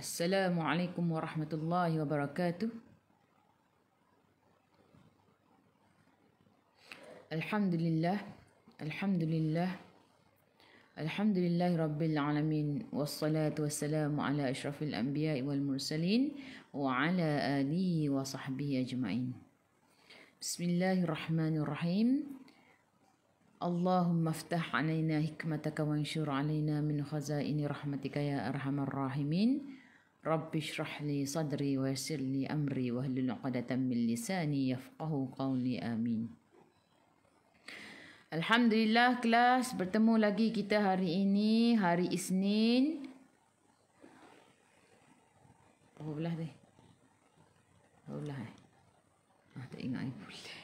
Assalamualaikum warahmatullahi wabarakatuh. Alhamdulillah, Alhamdulillah, Alhamdulillahi Rabbil Alamin. Wassalatu wassalamu ala ashrafil anbiya'i wal mursalin wa ala alihi wa sahbihi ajma'in. Bismillahirrahmanirrahim. Allahumma aftah alaina hikmataka wa anshur alaina min khazaini rahmatika ya arhamar rahimin. Rabbi shrah li sadri wa yassir li amri wa hlul 'uqdatam min lisani yafqahu qawli. Amin. Alhamdulillah kelas, bertemu lagi kita hari ini, hari Isnin. Berapa belah tadi? Berapa belah tak ingat ni boleh.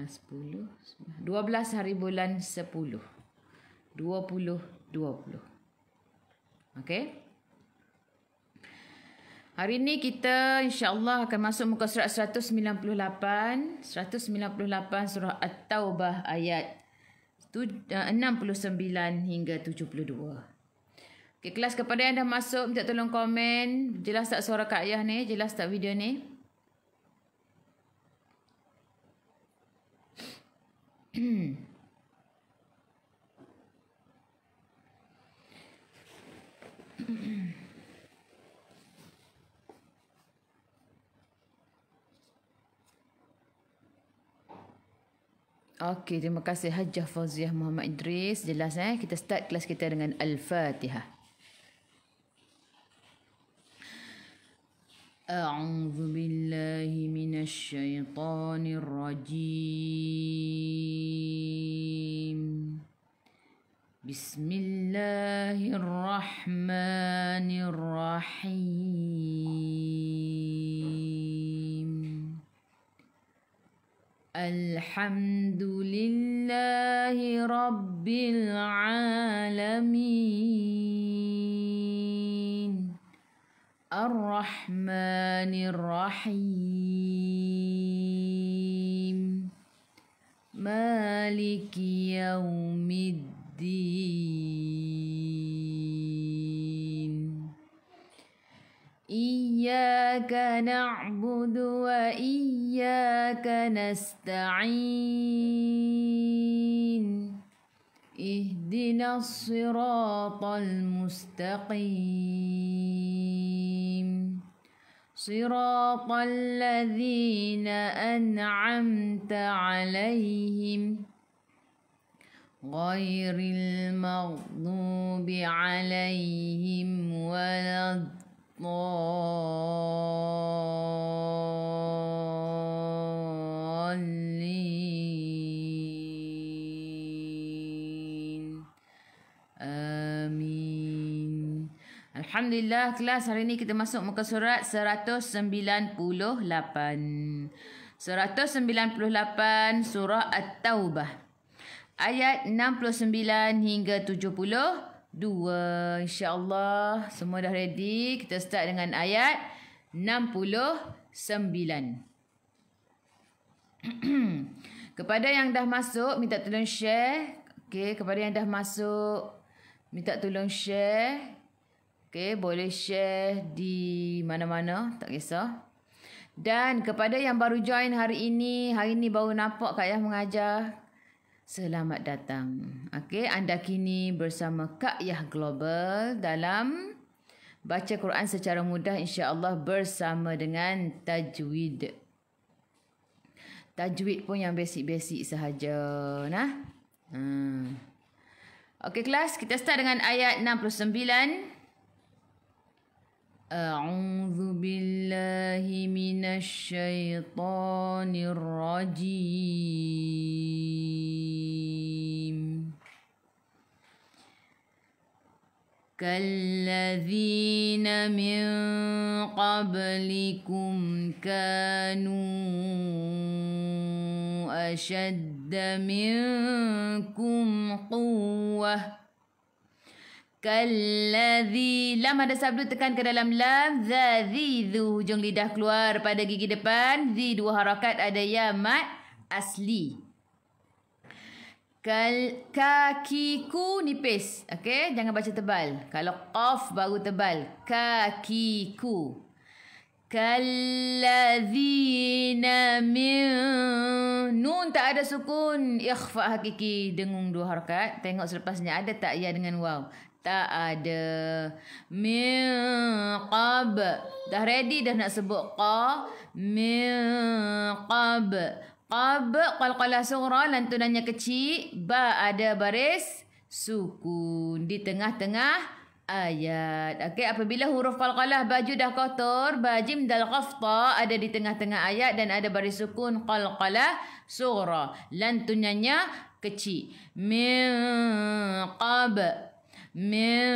10, 12 hari bulan 10. 2020. Okey. Hari ini kita insya-Allah akan masuk muka surat 198. 198 surah At-Taubah ayat 69 hingga 72. Okey, kelas kepada yang dah masuk minta tolong komen. Jelas tak suara Kak Ayah ni? Jelas tak video ni? Okey, terima kasih Hajjah Fauziah Muhammad Idris. Jelas kita start kelas kita dengan Al-Fatihah. A'udzu billahi minasy syaithanir rajim. Bismillahirrahmanirrahim. Alhamdulillahi Rabbil Alamin. Ar-Rahmanir-Rahim. Maliki Yaumiddin. Iyyaka na'budu wa iyyaka nasta'in. Ihdinas siratal mustaqim. Siratal ladzina an'amta 'alaihim ghairil maghdubi 'alaihim waladdallin. Amin. Alhamdulillah kelas, hari ini kita masuk muka surat 198. 198 surah At-Taubah. Ayat 69 hingga 72. InsyaAllah semua dah ready. Kita start dengan ayat 69. Kepada yang dah masuk, minta tolong share. Okey, kepada yang dah masuk, minta tolong share. Okey, boleh share di mana-mana, tak kisah. Dan kepada yang baru join hari ini baru nampak Kak Yah mengajar, selamat datang. Okey, anda kini bersama Kak Yah Global dalam baca Quran secara mudah insya-Allah bersama dengan tajwid. Tajwid pun yang basic-basic sahaja, nah. Okey kelas, kita start dengan ayat 69. A'udzu billahi minasy syaithanir rajim. Kalladzina min qablikum kanu ashadda minkum quwwah. Kalladzi, lam ada sabdu tekan ke dalam lam. Zadzi, zu hujung lidah keluar pada gigi depan. Zi dua harakat, ada ya mat asli. Kakiku nipis. Okey, jangan baca tebal. Kalau qaf baru tebal. Kakiku. Kalladzina min. Nun tak ada sukun. Ikhfa hakiki. Dengung 2 harakat. Tengok selepasnya ada tak ya dengan waw? Tak ada. Min qab. Dah ready dah nak sebut qa. Min qab. Qab qalqalah sughra, lantunannya kecil. Ba ada baris sukun di tengah-tengah ayat. Okey, apabila huruf qalqalah baju dah kotor, bajim dal qafta ada di tengah-tengah ayat dan ada baris sukun qalqalah sughra, lantunannya kecil. Min qab. Min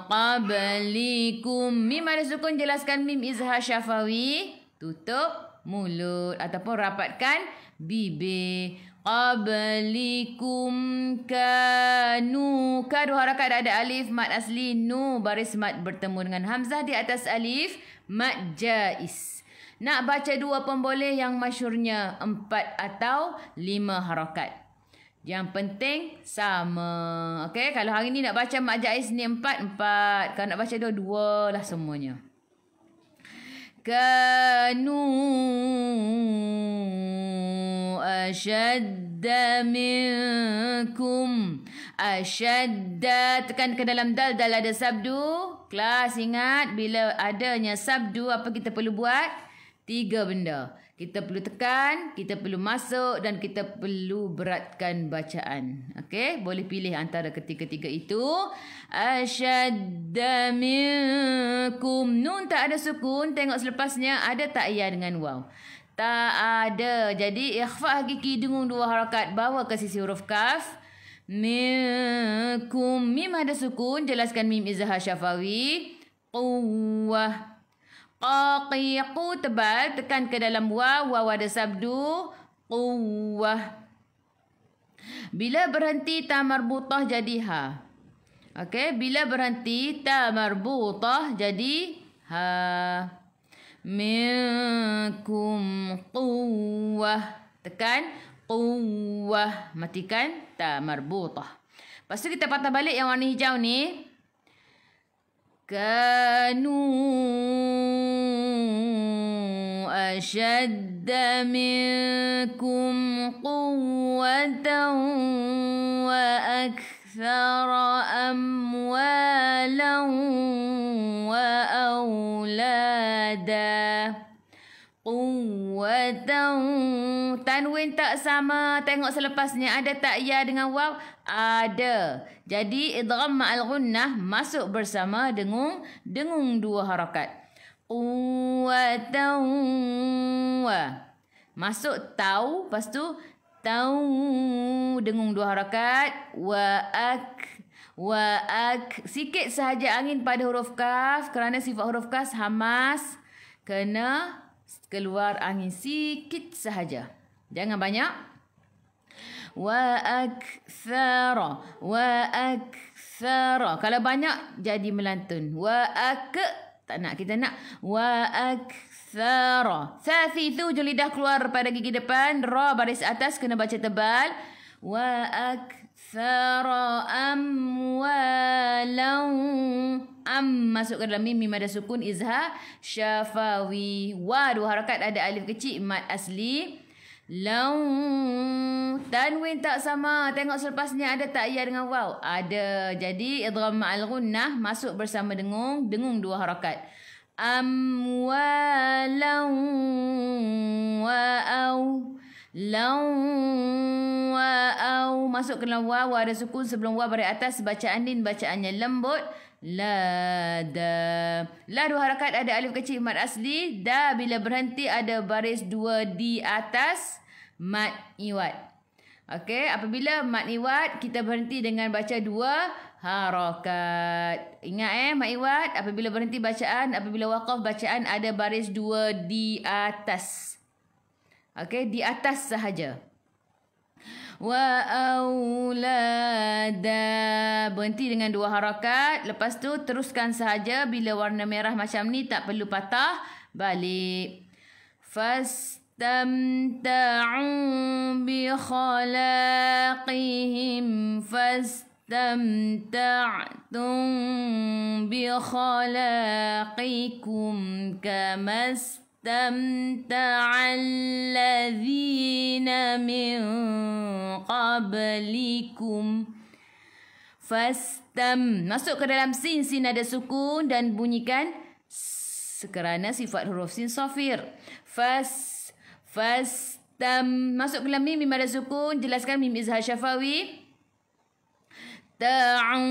qablikum. Mim ada sukun, jelaskan mim izhar syafawi, tutup mulut ataupun rapatkan bibir. Qablikum kanu. Ka 2 harakat ada alif mad asli, nu baris mad bertemu dengan hamzah di atas alif, mad jaiz. Nak baca 2 pun boleh, yang masyhurnya 4 atau 5 harakat. Yang penting sama. Okey, kalau hari ni nak baca mad jaiz ni 4. Kalau nak baca 2 lah semuanya. Kanu ashadda minkum. Ashadda, tekan ke dalam dal, dal ada sabdu. Kelas ingat, bila adanya sabdu apa kita perlu buat? 3 benda. Kita perlu tekan, kita perlu masuk dan kita perlu beratkan bacaan. Okey, boleh pilih antara ketiga-tiga itu. Ashadda minkum. Nun tak ada sukun, tengok selepasnya ada tak ya dengan waw? Tak ada. Jadi ikhfa hakiki dengung 2 harakat, bawa ke sisi huruf kaf. Minkum. Mim ada sukun, jelaskan mim izhar syafawi. Quwwah. Qaqiqu tebal, tekan ke dalam waw, waw ada sabdu. Quwwah. Bila berhenti ta marbutah jadi ha. Okey, bila berhenti ta marbutah jadi ha. Minkum quwwah. Tekan quwwah, matikan ta marbutah. Lepas tu kita patah balik yang warna hijau ni. Kanu ashadda minkum quwwatan wa akthara amwalan wa aulada. Quwwatan. Tanwin tak sama. Tengok selepasnya ada tak ya dengan waw? Ada. Jadi idgham ma'al gunnah masuk bersama dengung 2 harakat. Quwwatan wa. Masuk tau, lepas tu tau dengung 2 harakat. Wa ak. Sikit sahaja angin pada huruf kaf kerana sifat huruf kaf hamas, kena keluar angin sikit sahaja. Jangan banyak. Wa akthara. Kalau banyak jadi melantun. Wa ak. Tak nak, kita nak wa akthara. Sathithu, lidah keluar pada gigi depan. Ra baris atas kena baca tebal. Wa akthara amwalan. Masuk ke dalam mim, mim ada sukun izhar syafawi. Wa 2 harakat ada alif kecil mad asli. Lau. Tanwin tak sama. Tengok selepasnya ada tak ya dengan waw? Ada. Jadi idgham ma'al gunnah masuk bersama dengung 2 harakat. Amwalau wa au. Lau wa au. Masuk ke dalam waw, ada sukun sebelum waw baris atas. Bacaan din, bacaannya lembut. La da. La 2 harakat ada alif kecil mad asli. Da bila berhenti ada baris 2 di atas mad iwad. Okey, apabila mad iwad kita berhenti dengan baca 2 harakat. Ingat mad iwad apabila berhenti bacaan, apabila waqaf bacaan ada baris 2 di atas. Okey, di atas sahaja. Wa aulada. Berhenti dengan 2 harakat. Lepas tu teruskan sahaja. Bila warna merah macam ni tak perlu patah balik. بخلاقهم فاستمتعتم بخلاقكم كما استمتع الذين من قبلكم. Fastam, masuk ke dalam sin ada sukun dan bunyikan kerana sifat huruf sin safir. Fastam, masuk ke dalam mim ada sukun, jelaskan mim izhar syafawi. Ta'ang,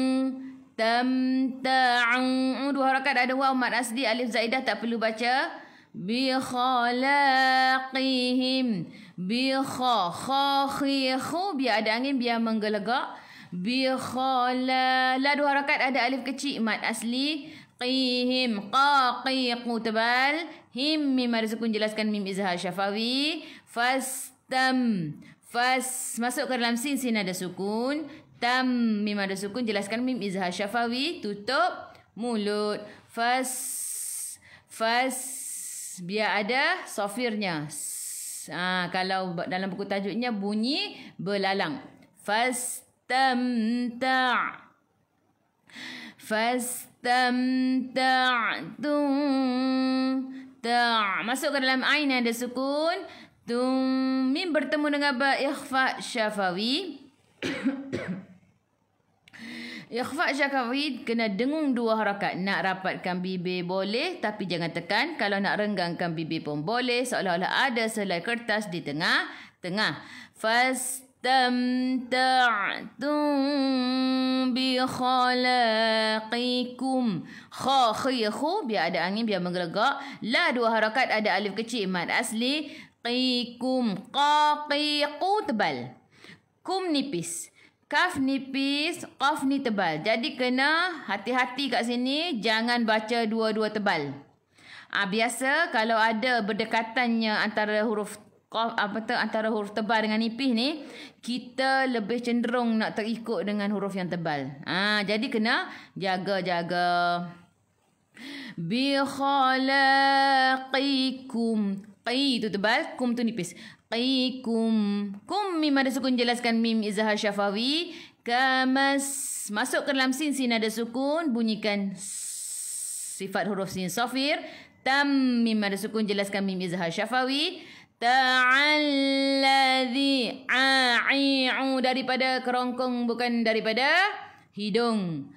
dua harakat ada waw mad asli alif zaidah tak perlu baca. Bi khalaqihim, bi kha khi khu, biar ada angin biar menggelegak. Bi khala, la dua harakat ada alif kecil mad asli. Qihim, qaqiqu tebal. Him mim ada sukun, jelaskan mim izhar syafawi. Fastam, masuk ke dalam sin ada sukun. Tam mim ada sukun, jelaskan mim izhar syafawi, tutup mulut. Biar ada safirnya. Kalau dalam buku tajwidnya bunyi belalang. Fastamta'tum. Masuk ke dalam ain ada sukun. Mim bertemu dengan ba ikhfa syafawi. Ikhfa syafawi kena dengung dua harakat. Nak rapatkan bibir boleh, tapi jangan tekan. Kalau nak renggangkan bibir pun boleh, seolah-olah ada selai kertas di tengah-tengah. Fastamta'tum bi khalaqikum. Kha khi khu, biar ada angin biar menggelegak. La dua harakat ada alif kecil mad asli. Qikum, qaqiqu tebal. Kum nipis. Kaf nipis, qaf ni tebal. Jadi kena hati-hati kat sini, jangan baca dua-dua tebal. Biasa kalau ada berdekatannya antara huruf qaf antara huruf tebal dengan nipis ni, kita lebih cenderung nak terikut dengan huruf yang tebal. Jadi kena jaga-jaga. Bi khalaqikum. Qi tu tebal, kum tu nipis. Qikum. Kum mim ada sukun, jelaskan mim izhar syafawi. Kamas, masuk ke dalam sin ada sukun, bunyikan sifat huruf sin safir. Tam mim ada sukun, jelaskan mim izhar syafawi. Ta'alladhi, a'i'u daripada kerongkong, bukan daripada hidung.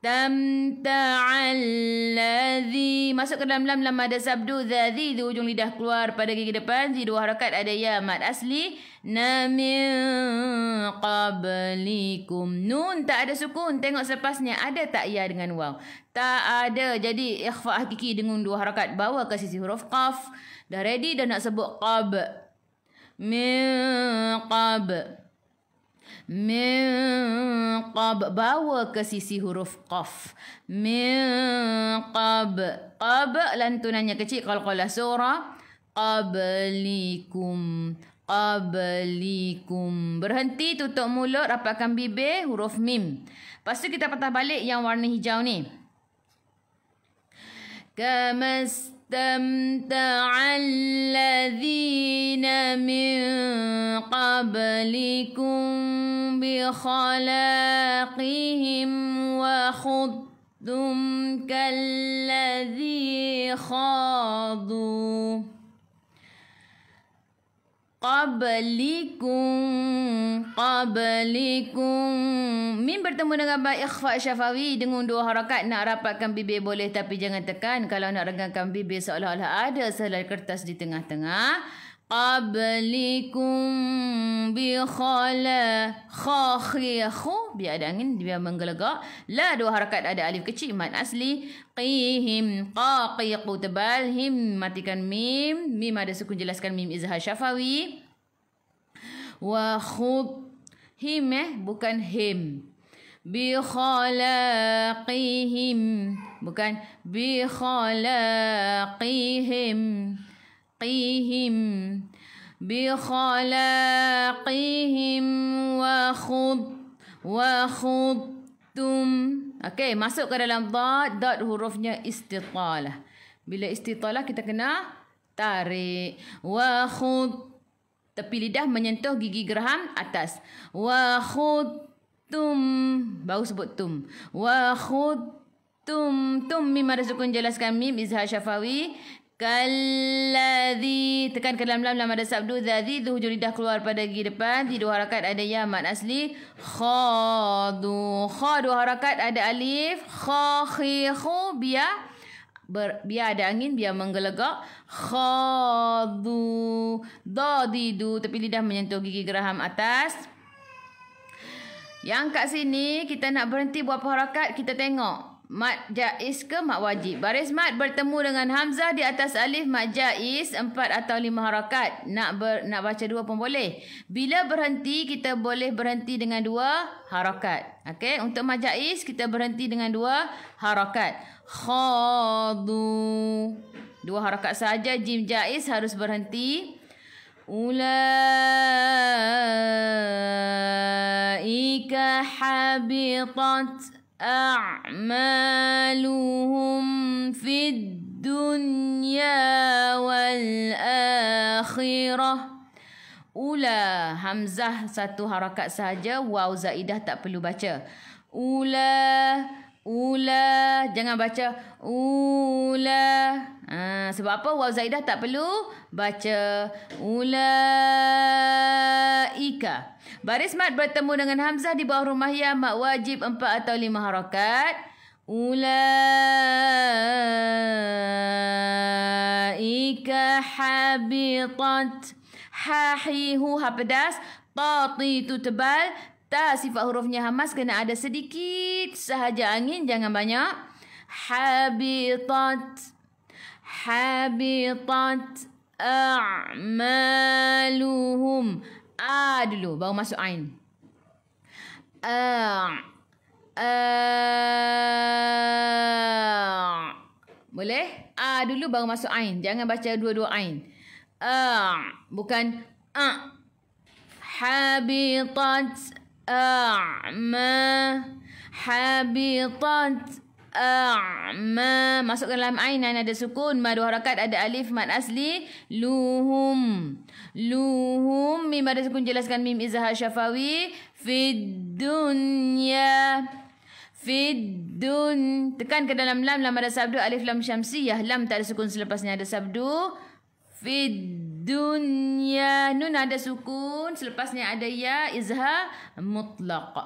Ta'alladhi, masuk ke dalam lam ada sabdu. Dzadhi, di ujung lidah keluar pada gigi depan. Di dua harakat ada ya mad asli. Na min qablikum. Nun tak ada sukun. Tengok selepasnya ada tak ya dengan waw? Tak ada. Jadi ikhfa hakiki dengan dua harakat. Bawa ke sisi huruf qaf. Dah ready dah nak sebut qab. Min qab. Min qab, bawa ke sisi huruf qaf. Min qab. Qab lantunannya kecil qalqalah surah. Qablikum. Qablikum. Berhenti, tutup mulut, rapatkan bibir, huruf mim. Lepas tu kita patah balik yang warna hijau ni. Kamastamta'a alladhina min qablikum بخلاقهم وخضتم كالذي خاضوا. Qablikum. Mim bertemu dengan ba ikhfa syafawi dengan dua harakat. Nak rapatkan bibir boleh, tapi jangan tekan. Kalau nak renggangkan bibir seolah-olah ada selai kertas di tengah-tengah. Qablikum bi khala kha khi khu, biar ada angin biar menggelegak. La dua harakat ada alif kecil mad asli. Qihim, qaqiqu tebal. Him matikan mim. Mim ada sukun, jelaskan mim izhar syafawi. Wa khud, him bukan him. Bi khalaqihim, bukan bi khalaqihim. Qihim bi khalaqihim wa khudtum. Okey, masuk ke dalam dad. Dad hurufnya istitalah. Bila istitalah kita kena tarik. Wa khud, tepi lidah menyentuh gigi geraham atas. Wa khudtum, baru sebut tum. Wa khudtum, tum mim ada sukun, jelaskan mim izhar syafawi. Kalladhi, tekan ke dalam lam ada sabdu. Dzadzi, tu hujung lidah keluar pada gigi depan. 3 harakat ada ya mad asli. Khadu, kha 2 harakat ada alif. Kha khi khu, biar ada angin, biar menggelegak. Khadu, dadidu, tepi lidah menyentuh gigi geraham atas. Yang kat sini kita nak berhenti berapa harakat, kita tengok. Mad jaiz ke mad wajib? Baris mad bertemu dengan hamzah di atas alif, mad jaiz 4 atau 5 harakat. Nak baca 2 pun boleh. Bila berhenti, kita boleh berhenti dengan 2 harakat. Okey, untuk mad jaiz kita berhenti dengan 2 harakat. Khadu, 2 harakat saja. Jim jaiz harus berhenti. Ulaika habitat a'maluhum fid dunya wal akhirah. Ula, hamzah 1 harakat sahaja, waw zaidah tak perlu baca. Ula, jangan baca ula. Sebab apa? Waw zaidah tak perlu baca. Ulaika. Baris mad bertemu dengan hamzah di bawah rumah ya, mad wajib 4 atau 5 harakat. Ulaika habitat. Ha hi hu ha pedas, ta ti tu tebal, ta sifat hurufnya hamas, kena ada sedikit sahaja angin, jangan banyak. Habitat a'maluhum. A dulu baru masuk ain. Boleh? A dulu baru masuk ain. Jangan baca dua-dua ain. Bukan habitat habitat masukkan dalam ain dan ada sukun, mad 2 harakat ada alif, mad asli. Luhum, mim ada sukun, jelaskan mim izhar syafawi. Fid dunya, tekan ke dalam lam ada sabdu, alif lam syamsiyah, lam tak ada sukun, selepasnya ada sabdu. Fid dunya, nun ada sukun, selepasnya ada ya, izhar mutlaq.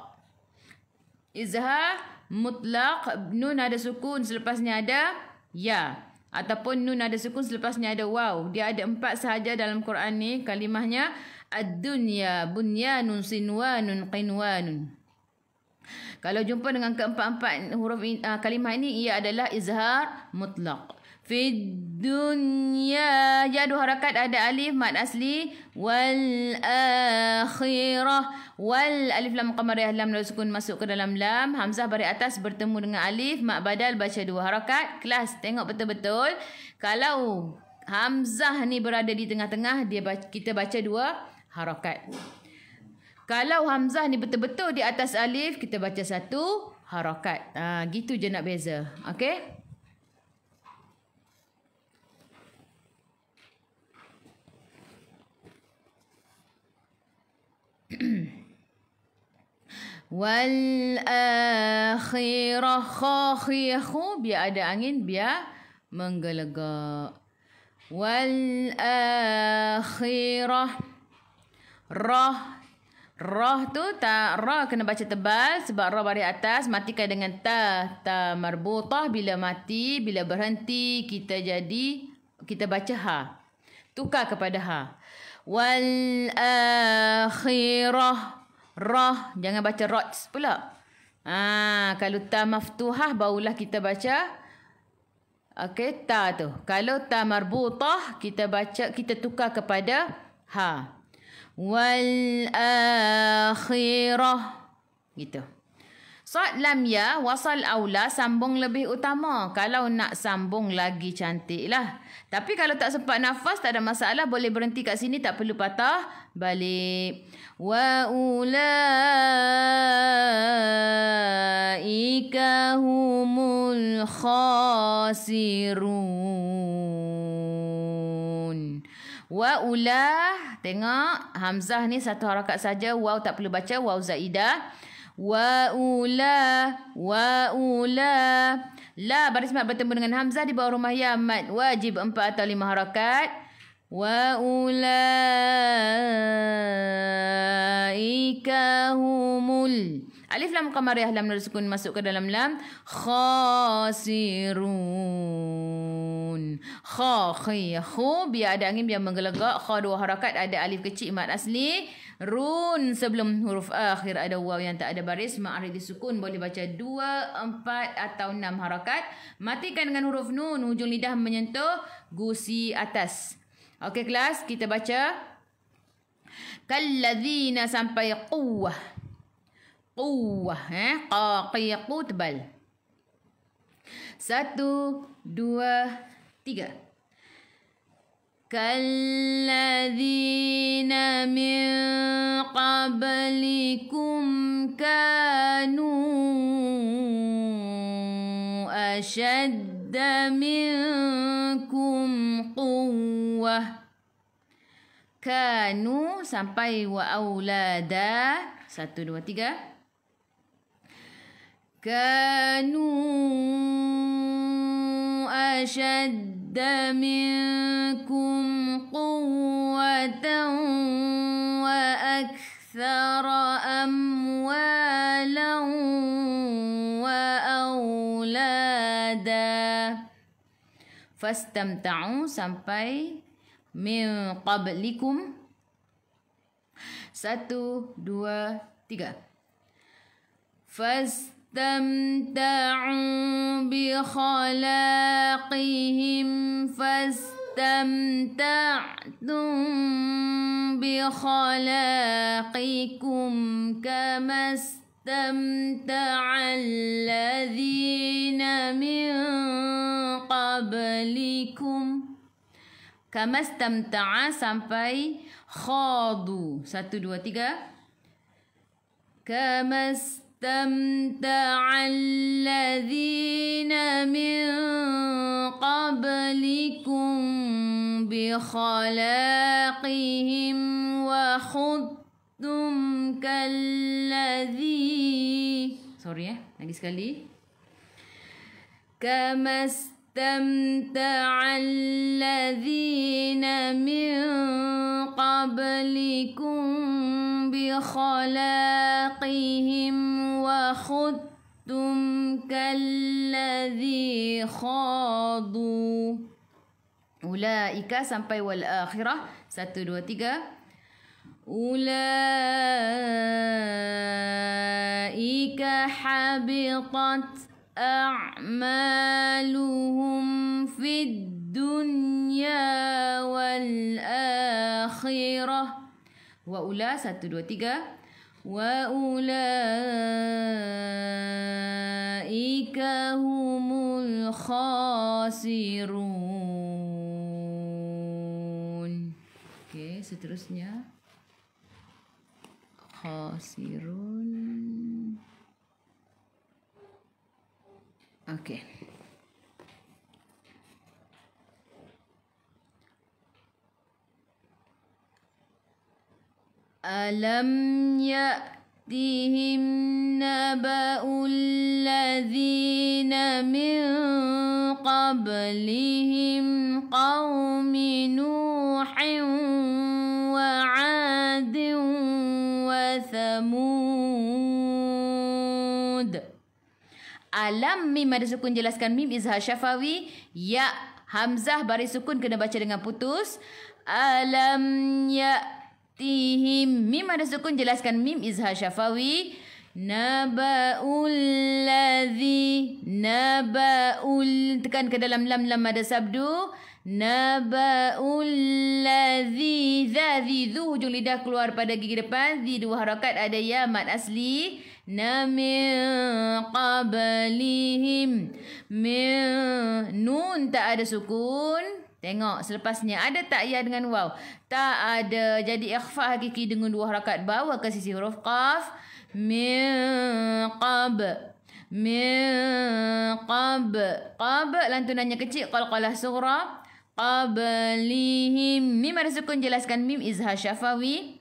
Nun ada sukun, selepasnya ada ya. Ataupun nun ada sukun, selepasnya ada waw. Dia ada 4 sahaja dalam Quran ni kalimahnya. Ad-dunya, bunyanun, sinwanun, qinwanun. Kalau jumpa dengan keempat-empat huruf kalimah ini, ia adalah izhar mutlaq. Fid dunya, ya 2 harakat ada alif, mad asli. Wal akhirah, wal alif lam qamariyah, lam lalu sukun masuk ke dalam lam, hamzah baris atas bertemu dengan alif, mad badal baca 2 harakat. Kelas tengok betul-betul. Kalau hamzah ni berada di tengah-tengah, kita baca 2 harakat. Kalau hamzah ni betul-betul di atas alif, kita baca 1 harakat. Gitu je nak beza. Okey? Wal akhirah, khakhihu, biar ada angin, biar menggelegak. Wal akhirah, rah tu ta, ra kena baca tebal sebab ra baris atas, matikan dengan ta marbutah. Bila mati, bila berhenti, kita baca ha, tukar kepada ha. Wal akhirah, rah, jangan baca rots pula. Kalau ta maftuhah barulah kita baca okey ta tu. Kalau ta marbutah kita tukar kepada ha. Wal akhirah, gitu. Sad lam ya wasal aula, sambung lebih utama. Kalau nak sambung lagi cantik lah. Tapi kalau tak sempat nafas, tak ada masalah. Boleh berhenti kat sini, tak perlu patah balik. Wa ulaika humul khasirun. Wa ula. Tengok. Hamzah ni satu harakat saja. Waw tak perlu baca. Waw zaidah. Wa ula. Wa ula. La baris mat bertemu dengan Hamzah di bawah rumah ya. Mat wajib 4 atau 5 harakat. Wa ulaika humul. Alif lam qamariyah lam nur sukun masuk ke dalam lam. Khasirun. Kha khi khu biar ada angin biar menggelegak. Kha 2 harakat ada alif kecil mat asli. Run sebelum huruf akhir ada waw yang tak ada baris. Mat aridi sukun boleh baca 2, 4 atau 6 harakat. Matikan dengan huruf nun. Hujung lidah menyentuh gusi atas. Okey kelas, kita baca. Kalladzina sampai quwwah. Quwwah. Qaqiqu tebal. 1, 2, 3. Kalladzina min qablikum kanu ashadda minkum quwwah. Kanu sampai wa aulada. 1, 2, 3. Kanu ashadda minkum quwwatan wa akthara amwalan wa aulada. Fastamta'u sampai min qablikum. 1, 2, 3. Fastamta'u bi khalaqihim fastamta'tum bi khalaqikum kama istamta'a alladhina min qablikum. Kama istamta'a sampai khadu. 1, 2, 3. Kama istamta'a alladhina min qablikum bi khalaqihim wa khudtum kalladhi. Sorry lagi sekali. Kama istamta'a alladhina min qablikum bi khalaqihim wa khudtum kalladhi khadu. Ulaika sampai wal akhirah. 1, 2, 3. Ulaika habitat a'maluhum fid dunya wal akhirah. Wa ula. 1, 2, 3. Wa ulaika humul khasirun. Okey, seterusnya khasirun. Okey. Alam ya'tihim naba'ul ladzina min qablihim qaumi Nuhin wa 'adin wa Thamud. Alam mim ada sukun jelaskan mim izhar syafawi. Ya hamzah baris sukun kena baca dengan putus. Alam ya'tihim mim ada sukun jelaskan mim izhar syafawi. Naba'ul ladzi. Naba'ul tekan ke dalam lam ada sabdu. Naba'ul ladzi. Zadzi zu hujung lidah keluar pada gigi depan. Zi 2 harakat ada ya mat asli. Na min qablihim. Min nun tak ada sukun. Tengok selepasnya ada tak ya dengan waw? Tak ada. Jadi ikhfa hakiki dengan 2 harakat bawa ke sisi huruf qaf. Min qab. Min qab. Qab lantunannya kecil. Qalqalah sughra. qablihim. Mim ada sukun, jelaskan mim izhar syafawi.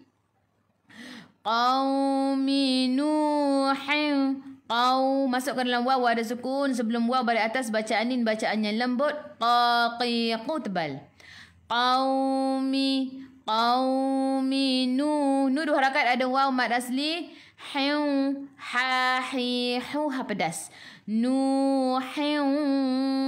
Qaumi Nuhin. Qaum masuk ke dalam waw ada sukun. Sebelum waw balik atas bacaan nin, bacaannya lembut. Qaqiqu tebal. Qaumi Nu. Nu dua harakat, ada waw mad asli. Hiu ha hi hu ha pedas. Nuhin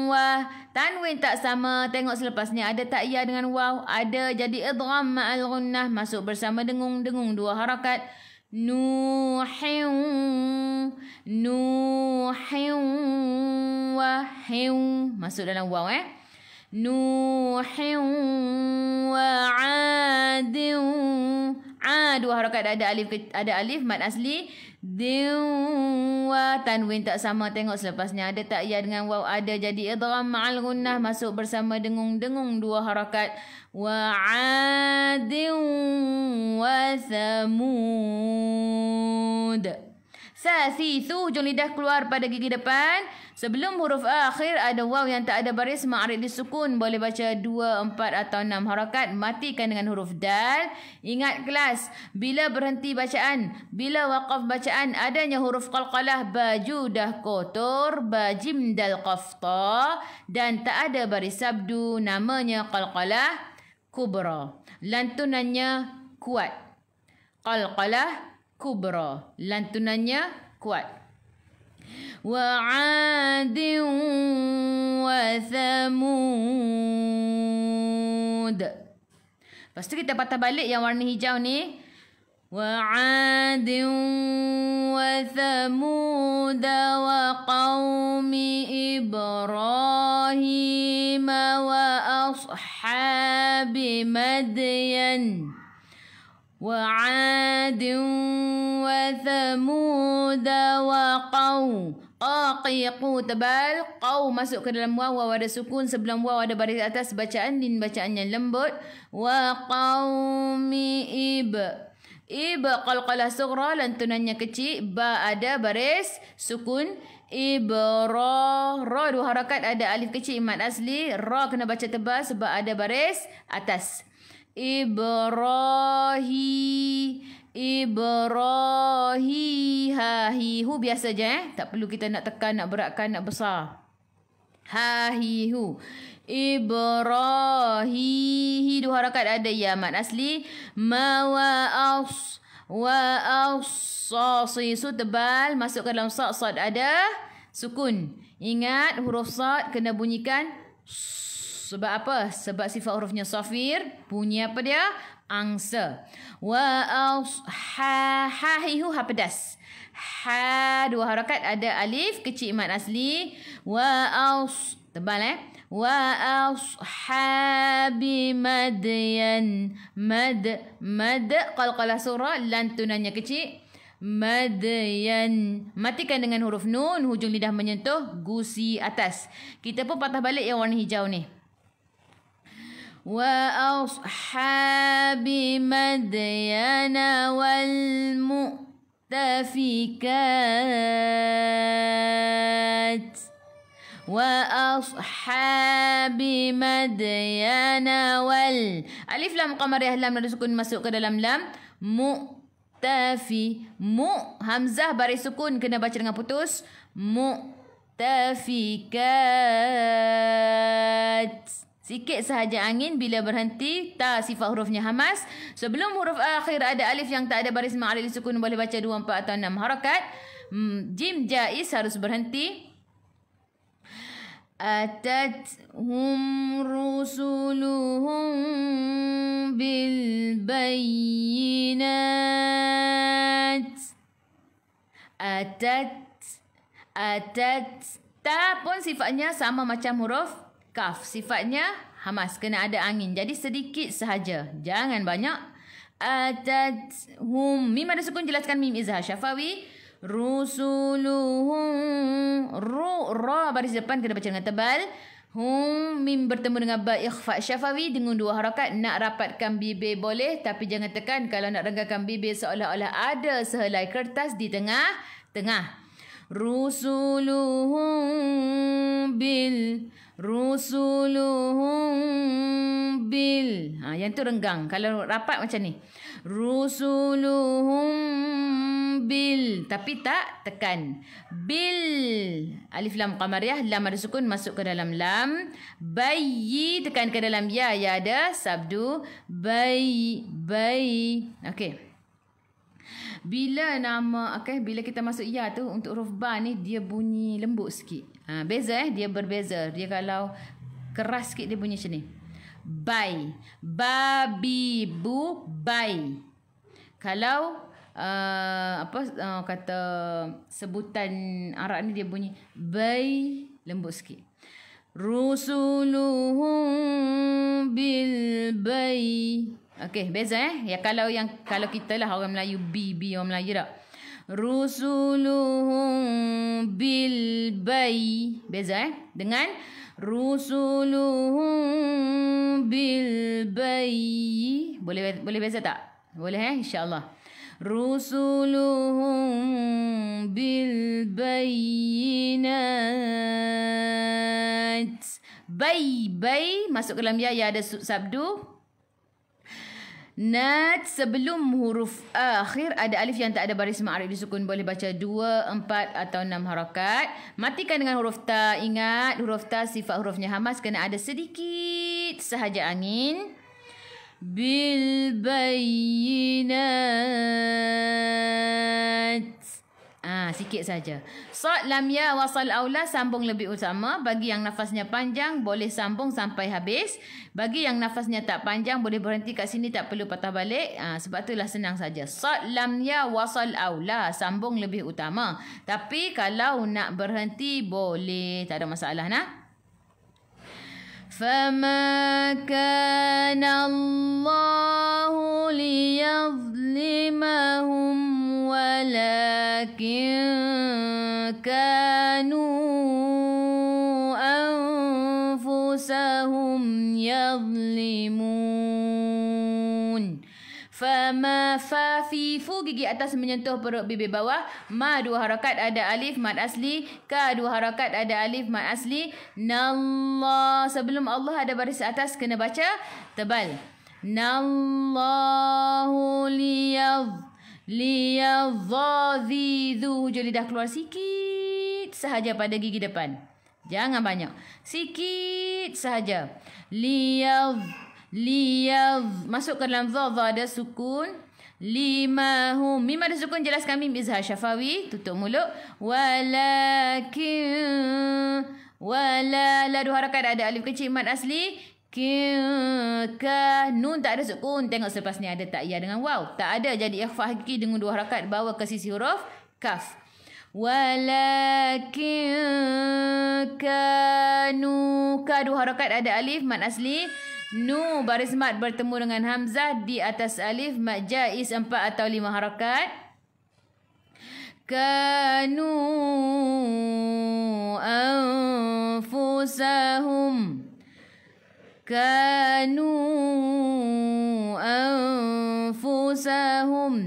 wa. Tanwin tak sama. Tengok selepasnya ada tak ya dengan waw, ada jadi idgham ma'al gunnah, masuk bersama dengung-dengung dua harakat. Nuhin wa hiu masuk dalam waw Nuhin wa adin. Dua harakat, ada alif mad asli. Wa tanwin tak sama, tengok selepasnya ada tak ya dengan waw, ada jadi idgham ma'al gunnah, masuk bersama dengung-dengung dua harakat. Wa adin wa thamud. Sasisu, hujung lidah keluar pada gigi depan. Sebelum huruf akhir ada waw yang tak ada baris ma'arid disukun. Boleh baca 2, 4 atau 6 harakat. Matikan dengan huruf dal. Ingat kelas, bila berhenti bacaan, bila waqaf bacaan, adanya huruf qalqalah, baju dah kotor, bajim dal qafta, dan tak ada baris sabdu, namanya qalqalah kubra. Lantunannya kuat. Qalqalah kubra, lantunannya kuat. Wa 'adin wa thamud. Lepas tu kita patah balik yang warna hijau ni. Wa 'adin wa thamud wa qaumi Ibrahim wa ashabi Madyan. وعاد وثمود وقوم. Qaqiqu tebal. Qaw masuk ke dalam waw, waw ada sukun. Sebelum waw ada baris atas, bacaan din, bacaannya lembut. Wa qaumi qalqalah sughra, lantunannya kecil. Ba ada baris sukun. Ra dua harakat, ada alif kecil mad asli. Ra kena baca tebal sebab ada baris atas. Ibrahi ha hi hu biasa je, tak perlu kita nak tekan, nak beratkan, nak besar. Ha hi hu. Ibrahi dua harakat, ada ya mad asli. Ma wa su tebal, masuk ke dalam sad ada sukun. Ingat huruf sad kena bunyikan sebab apa? Sebab sifat hurufnya safir. Bunyi apa dia? Angsa. Wa ha hi hu ha pedas. Ha dua harakat, ada alif kecil mad asli. Wa tebal Wa ashabi Madyan. Mad qalqalah surah, lantunannya kecil. Madyan. Matikan dengan huruf nun, hujung lidah menyentuh gusi atas. Kita pun patah balik yang warna hijau ni. Wa ashabi Madyana wal mu'tafikat. Wa ashabi Madyana wal. Alif lam qamariyah, lam ada sukun masuk ke dalam lam. Mu'tafi. Hamzah baris sukun kena baca dengan putus. Mu'tafikat. Sikit sahaja angin bila berhenti. Ta sifat hurufnya hamas. Sebelum huruf akhir ada alif yang tak ada baris ma'arif sukun, boleh baca 2, 4 atau 6 harakat. Jim jaiz harus berhenti. Atathum rusuluhum bil bayyinat. Atat. Ta pun sifatnya sama macam huruf kaf, sifatnya hamas, kena ada angin. Jadi sedikit sahaja, jangan banyak. Atathum. Mim ada sukun, jelaskan mim izhar syafawi. Rusuluhum. Ra baris depan kena baca dengan tebal. Hum mim bertemu dengan ba ikhfa syafawi dengan 2 harakat. Nak rapatkan bibir boleh, tapi jangan tekan. Kalau nak regangkan bibir seolah-olah ada sehelai kertas di tengah-tengah. Rusuluhum bil Rusuluhum bil. Yang tu renggang. Kalau rapat macam ni. Rusuluhum bil. Tapi tak tekan. Bil. Alif lam qamariyah. Lam ada sukun masuk ke dalam lam. Bayi tekan ke dalam ya. Ya ada sabdu. Bayi. Okey. Bila bila kita masuk ya tu untuk huruf ba ni dia bunyi lembut sikit. Beza dia berbeza. Dia kalau keras sikit dia bunyi macam ni. Bai. Babi bu bai. Kalau kata sebutan Arab ni dia bunyi bai lembut sikit. Rusuluhum bil bai. Okey, beza ya kalau kita lah orang Melayu B orang Melayu tak. Rusuluhum bil bai. Beza dengan rusuluhum bil bai. Boleh beza tak? Boleh insya-Allah. Rusuluhum bil bayinat. Bai masuk ke dalam ya ada sabdu. Nat sebelum huruf akhir ada alif yang tak ada baris ma'arif disukun. Boleh baca 2, 4 atau 6 harakat. Matikan dengan huruf ta. Ingat huruf ta sifat hurufnya hamas kena ada sedikit sahaja angin. Bil bayinat. Sikit saja. Sad lam ya wasal aula sambung lebih utama. Bagi yang nafasnya panjang boleh sambung sampai habis. Bagi yang nafasnya tak panjang boleh berhenti kat sini, tak perlu patah balik. Sebab itulah senang saja. Sad lam ya wasal aula sambung lebih utama. Tapi kalau nak berhenti boleh, tak ada masalah nah. فَمَا كَانَ اللَّهُ لِيَظْلِمَهُمْ وَلَكِنْ كَانُوا أَنفُسَهُمْ يَظْلِمُونَ. Fama fa fi fu gigi atas menyentuh perut bibir bawah. Ma 2 harakat ada alif mad asli. Ka 2 harakat ada alif mad asli. Nallah sebelum Allah ada baris atas kena baca tebal. Nallahu liyadhadhidu. Hujung lidah keluar sikit sahaja pada gigi depan. Jangan banyak. Sikit sahaja. Masuk ke dalam dha ada sukun. Limahum. Mim ada sukun jelaskan mim izhar syafawi. Tutup mulut. Walakin. La 2 harakat ada alif kecil mad asli. Ka. Nun tak ada sukun. Tengok selepas ni ada tak ya dengan waw. Tak ada, jadi ikhfa hakiki dengan 2 harakat bawa ke sisi huruf kaf. Walakin kanu. Ka 2 harakat ada alif mad asli. Nu baris mat bertemu dengan hamzah di atas alif mad jaiz 4 atau 5 harakat. Kanu anfusahum.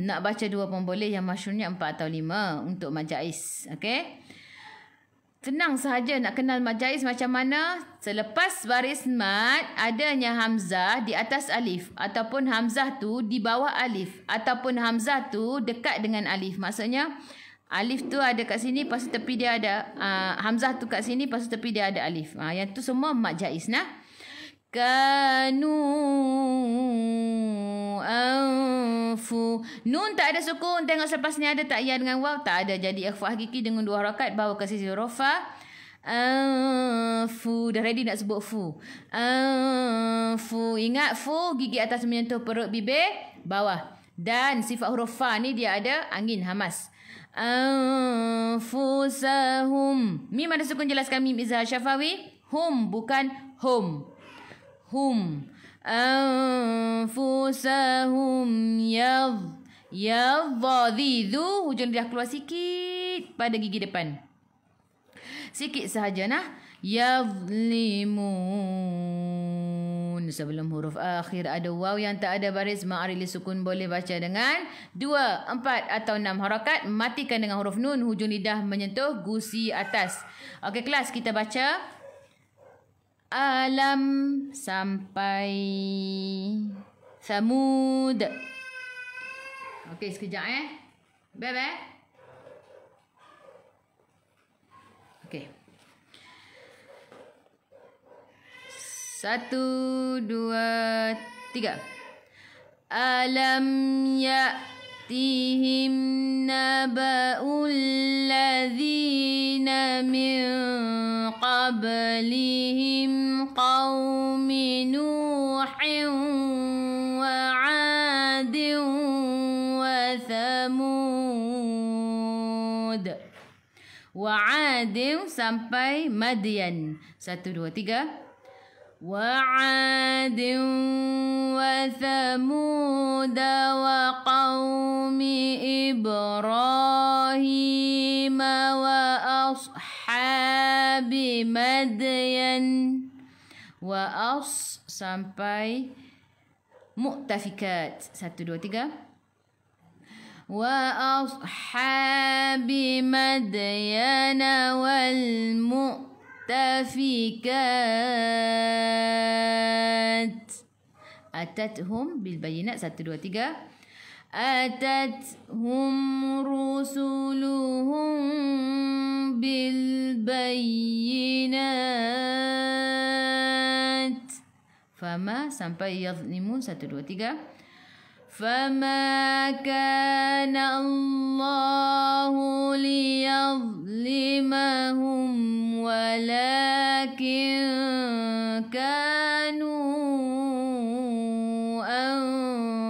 Nak baca 2 pun boleh, yang masyhurnya 4 atau 5 untuk mad jaiz. Okey. Senang sahaja nak kenal mad jaiz macam mana. Selepas baris mad adanya hamzah di atas alif ataupun hamzah tu di bawah alif ataupun hamzah tu dekat dengan alif. Maksudnya alif tu ada kat sini, lepas tu tepi dia ada hamzah tu kat sini, lepas tu tepi dia ada alif. Yang tu semua mad jaiz nah. Kanu anfu. Nun tak ada sukun. Tengok selepas ni ada tak ya dengan waw? Tak ada. Jadi ikhfa hakiki dengan 2 harakat bawa ke sisi huruf fa. Anfu. Dah ready nak sebut fu. Anfu. Ingat fu gigi atas menyentuh perut bibir bawah. Dan sifat huruf fa ni dia ada angin hamas. Anfusahum. Mim ada sukun jelaskan mim izhar syafawi. Hum bukan hum. Hum anfusahum yadhadhidu. Hujung dia keluar sikit pada gigi depan. Sikit sahaja nah. Yadhlimun. Sebelum huruf akhir ada waw yang tak ada baris ma'arif li sukun. Boleh baca dengan 2, 4 atau 6 harakat. Matikan dengan huruf nun. Hujung lidah menyentuh gusi atas. Okey kelas, kita baca Alam sampai Samud. Okey, sekejap Bye-bye. Okey. 1, 2, 3. Alam ya'tihim naba'ul ladzina min qablihim qaumi Nuhin wa 'adin wa Thamud. Wa 'adin sampai Madian. 1, 2, 3. وعاد وثمود وقوم إبراهيم وأصحاب مدين sampai Mu'tafikat. 1, 2, 3. وأصحاب مدين والمؤتفكات أتتهم بالبينات. 1, 2, 3. أتتهم رسلهم بالبينات فما sampai يظلمون. 1, 2, 3. فما كان الله ليظلمهم ولكن كانوا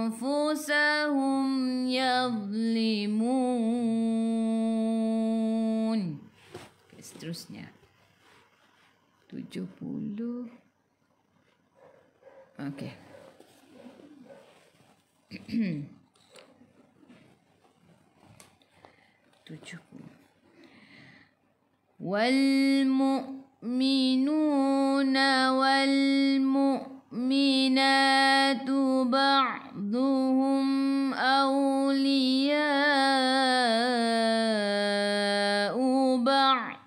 أنفسهم يظلمون. Seterusnya 70. Okey. والمؤمنون والمؤمنات بعضهم أولياء بعض.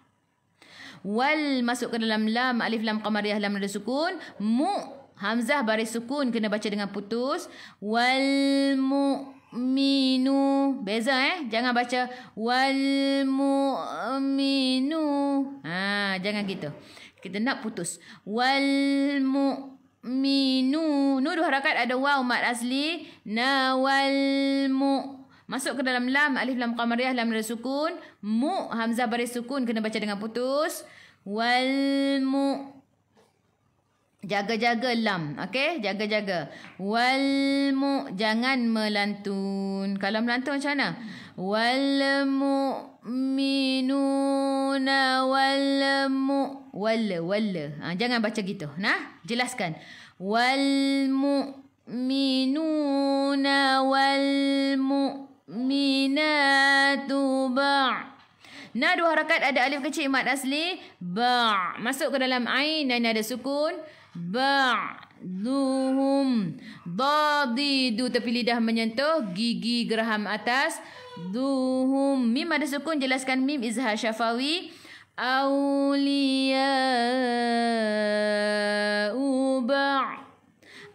Wal masuk ke dalam lam, alif lam qamariyah, lam nada sukun. Hamzah baris sukun kena baca dengan putus. Wal mu'minu. Beza jangan baca wal mu'minu. Jangan gitu. Kita nak putus. Wal mu'minu. Dua harakat, ada waw mad asli. Na wal mu. Masuk ke dalam lam, alif lam qamariyah, lam nada sukun. Hamzah baris sukun kena baca dengan putus. Wal mu. Jaga-jaga lam. Okey, jaga-jaga. Wal mu, jangan melantun. Kalau melantun macam mana? Wal mu'minuna wal mu. Walla. Jangan baca gitu. Nah, jelaskan. Wal mu'minuna wal mu'minatu ba'. Nah, dua harakat, ada alif kecil mad asli. Ba'. Masuk ke dalam ain dan ada sukun. Ba'duhum. Dadidu, tepi lidah menyentuh gigi geraham atas. Duhum. Mim ada sukun, jelaskan mim izhar syafawi. Awliya'u ba'.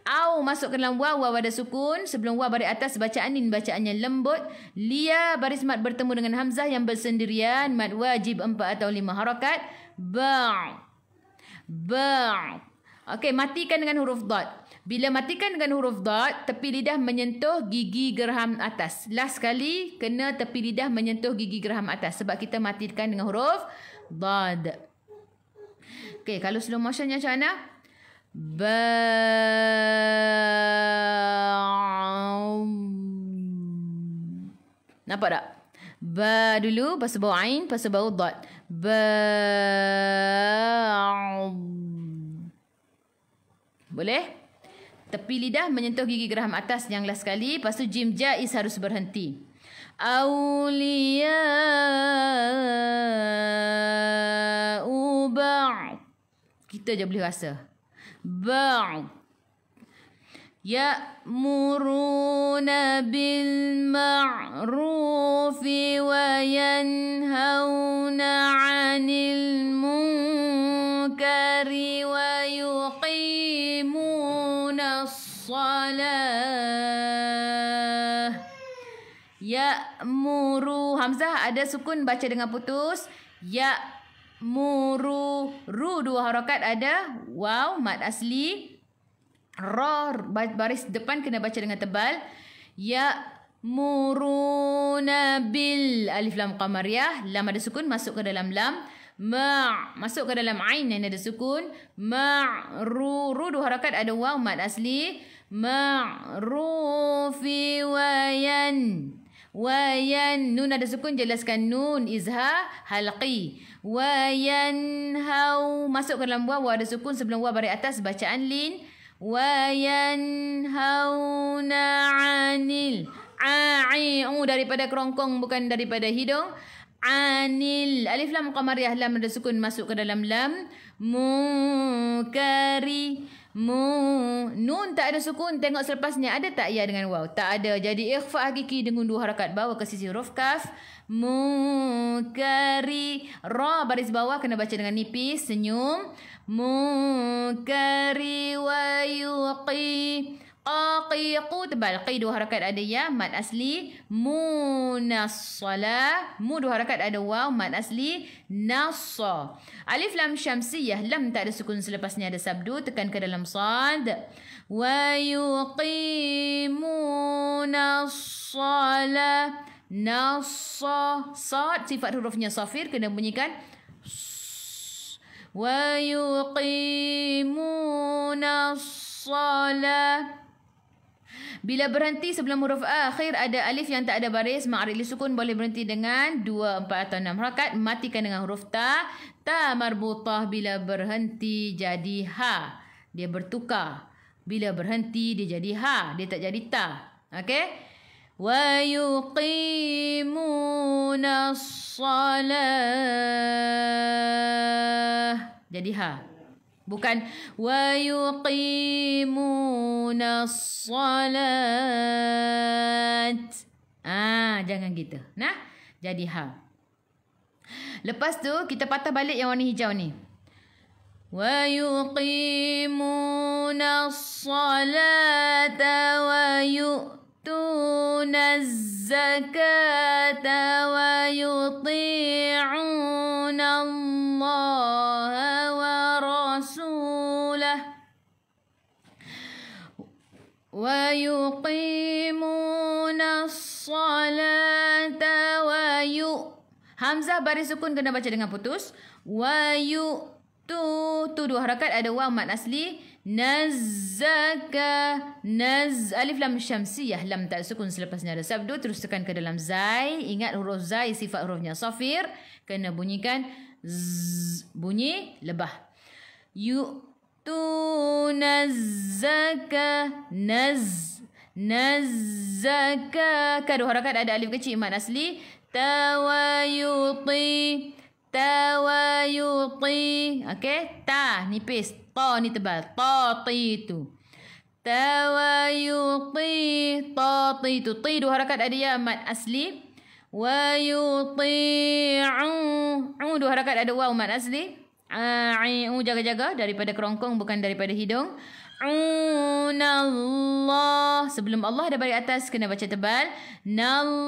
Au masuk ke dalam waw, waw ada sukun. Sebelum waw baris atas, bacaan ini bacaannya lembut. Lia baris mad bertemu dengan hamzah yang bersendirian. Mad wajib 4 atau 5 harakat. Ba'. Okey, matikan dengan huruf dad. Bila matikan dengan huruf dad, tepi lidah menyentuh gigi geraham atas. Last sekali, kena tepi lidah menyentuh gigi geraham atas. Sebab kita matikan dengan huruf dad. Okey, kalau slow motionnya macam mana? Nampak tak? Ba dulu, lepas tu bawah ain, lepas tu bawah dad. Boleh? Tepi lidah menyentuh gigi geraham atas yang last sekali. Lepas tu jim jaiz harus berhenti. Awliya'u ba'. Kita je boleh rasa. Ba'. Ya'muruna bil ma'rufi wa yanhauna 'anil munkari wa Ya'muru. Hamzah ada sukun baca dengan putus. Ya'muru. Ru dua harakat ada waw mad asli. Ra baris depan kena baca dengan tebal. Ya'muruna bil. Alif lam qamariyah. Lam ada sukun masuk ke dalam lam. Masuk ke dalam ain yang ada sukun. Ru dua harakat ada waw mad asli. Ma'rufi wayan. Nun ada sukun, jelaskan nun izhar halqi. Hau masuk ke dalam waw ada sukun sebelum waw baris atas bacaan lin. Hauna 'anil daripada kerongkong bukan daripada hidung. Anil alif lam qamariyah, lam ada sukun masuk ke dalam lam. Munkari. Nun tak ada sukun, tengok selepasnya ada tak ya dengan waw? Tak ada. Jadi ikhfa hakiki dengan dua harakat bawa ke sisi huruf kaf. Munkari. Ra baris bawah kena baca dengan nipis, senyum. Munkari wa yuqi. Qaqiqu tebal. Qi dua harakat ada ya mad asli. Munassala. Mu dua harakat ada waw mad asli. Nassa. Alif lam syamsiyah, lam tak ada sukun selepasnya ada sabdu, tekan ke dalam sad. Wa yuqimuna shalah. Nassa. Sad sifat hurufnya safir kena bunyikan. Wa yuqimuna shalah. Bila berhenti sebelum huruf akhir ada alif yang tak ada baris, ma'rili sukun boleh berhenti dengan 2, 4 atau 6 harakat. Matikan dengan huruf ta. Ta marbutah bila berhenti jadi ha. Dia bertukar. Bila berhenti dia jadi ha. Dia tak jadi ta. Okey? Wa yuqimuna shalah. Jadi ha. Bukan wa yuqimuna salat. Jangan gitu. Nah, jadi ha. Lepas tu kita patah balik yang warna hijau ni. Wa yuqimuna salata wa yu'tuna zakata wa yuti'una Allah wa yuqimuna as-salata wa Hamzah baris sukun kena baca dengan putus. Wa tu dua harakat ada waw mad asli. Nazzaka. Alif lam syamsiyah, lam tak sukun selepasnya ada sabdu, terus tekan ke dalam zai. Ingat huruf zai sifat hurufnya safir, kena bunyikan bunyi lebah. Tunazzaka. Nazzaka. Dua harakat ada alif kecil mad asli. Tawayuti. Okey, ta nipis, ta ni tebal. Tatitu. Tawayuti. Tatitu. Ti dua harakat ada ya mad asli. Wa yuti'u. Dua harakat ada waw mad asli. Jaga-jaga daripada kerongkong bukan daripada hidung. Allah. Sebelum Allah ada baris atas kena baca tebal. Nallaha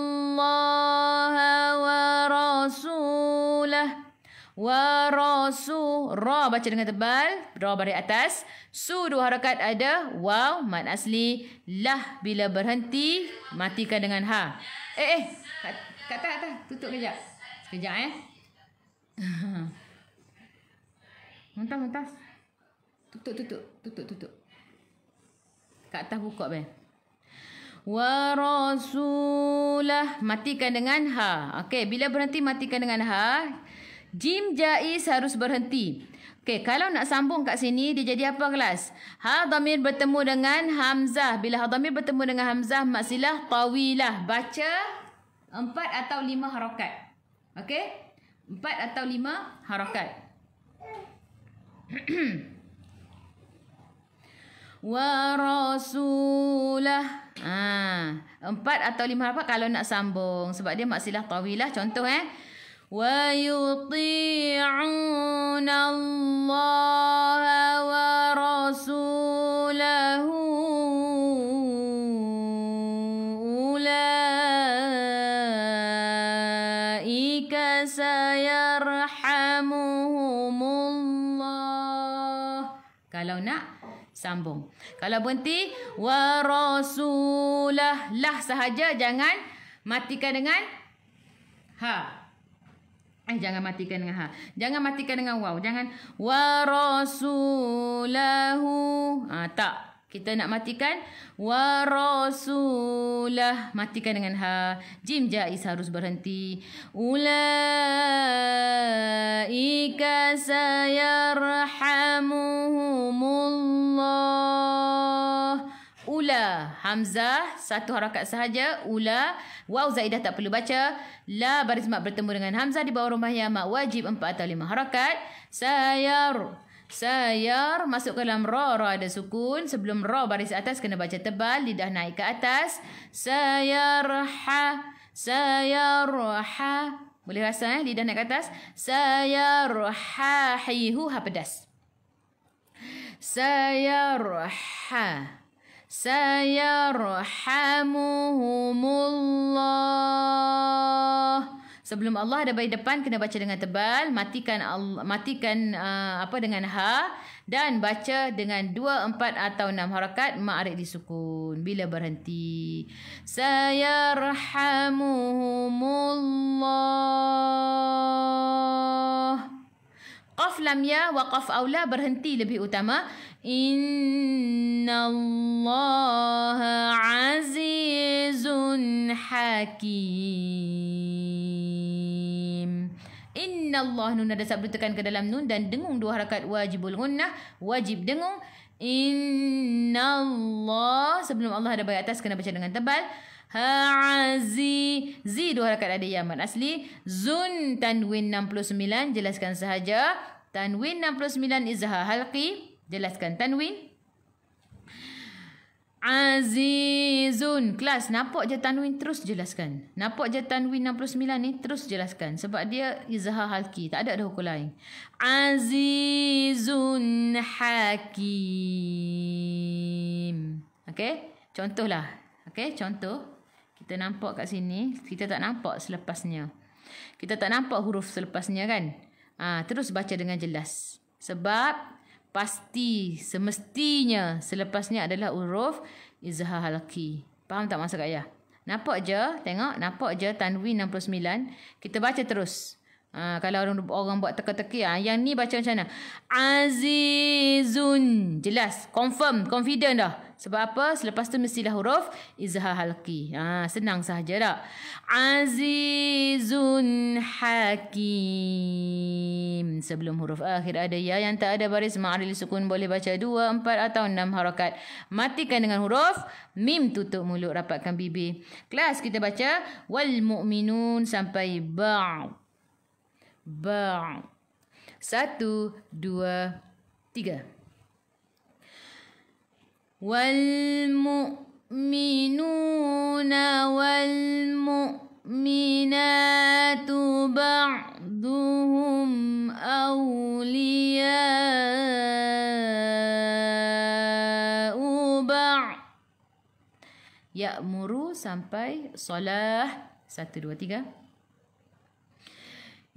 wa rasulah. Wa rasul. Ra baca dengan tebal. Ra baris atas. Su dua harakat ada waw mad asli. Lah bila berhenti matikan dengan ha. Kat atas. Tutup kejap. Sekejap Muntas. Tutup. Kat atas buka ben. Wa rasulah. Matikan dengan ha. Okey, bila berhenti matikan dengan ha. Jim jaiz harus berhenti. Okey, kalau nak sambung kat sini dia jadi apa kelas? Ha dhamir bertemu dengan hamzah. Bila ha dhamir bertemu dengan hamzah maksilah tawilah. Baca 4 atau 5 harakat. Okey? 4 atau 5 harakat. Wa rasulah. 4 atau 5 harakat kalau nak sambung sebab dia maksilah tawilah. Contoh wa yuti'una Allah wa rasulahu sayarhamuhumullah. Kalau nak sambung. Kalau berhenti wa rasulah, lah sahaja, jangan matikan dengan ha. Jangan matikan dengan ha. Jangan matikan dengan waw. Jangan wa rasulahu. Tak. Kita nak matikan wa rasulah. Matikan dengan ha. Jim jaiz harus berhenti. Ulaika sayarhamuhumullah. Ula, hamzah satu harakat sahaja. Ula, waw zaidah tak perlu baca. La baris mat bertemu dengan hamzah di bawah rumah ya mak wajib 4 atau 5 harakat. Sayar masuk ke dalam ra ada sukun. Sebelum ra baris atas kena baca tebal, lidah naik ke atas. Sayarha. Boleh rasa lidah naik ke atas. Sayarhahihu, ha pedas. Sayarhamuhumullah. Sebelum Allah ada baris depan kena baca dengan tebal, matikan dengan ha dan baca dengan 2, 4 atau 6 harakat, ma'arif disukun bila berhenti. Sayarhamuhumullah. Qaf lam ya wa qaf aula berhenti lebih utama. Innallaha azizun hakim. Innallah, nun ada sabdu tekan ke dalam nun dan dengung 2 harakat wajibul gunnah, wajib dengung. Innallah, sebelum Allah ada baris atas kena baca dengan tebal. Zi 2 harakat ada yaman asli. Zun tanwin 69, jelaskan sahaja. Tanwin 69 izhar halqi, jelaskan tanwin. Azizun, kelas nampak je tanwin terus jelaskan. Nampak je tanwin 69 ni terus jelaskan sebab dia izhar halqi, tak ada hukum lain. Azizun hakim. Okey, contohlah. Okey, contoh. Kita nampak kat sini, kita tak nampak selepasnya. Kita tak nampak huruf selepasnya kan? Terus baca dengan jelas. Sebab pasti semestinya selepasnya adalah huruf izhar halqi. Faham tak maksud ayah? Nampak je, tengok, nampak je tanwin 69. Kita baca terus. Kalau orang buat teka-teki, yang ni baca macam mana? Azizun. Jelas, confident dah. Sebab apa? Selepas tu mestilah huruf izhar halqi. Senang sahaja tak? Azizun hakim. Sebelum huruf akhir ada ya yang tak ada baris ma'aril sukun, boleh baca 2, 4 atau 6 harakat. Matikan dengan huruf mim, tutup mulut, rapatkan bibir. Kelas kita baca wal mu'minun sampai ba'. 1, 2, 3. Wal mu'minuna wal mu'minatu ba'duhum awliya'u ba'. Ya'muru sampai salah. 1, 2, 3.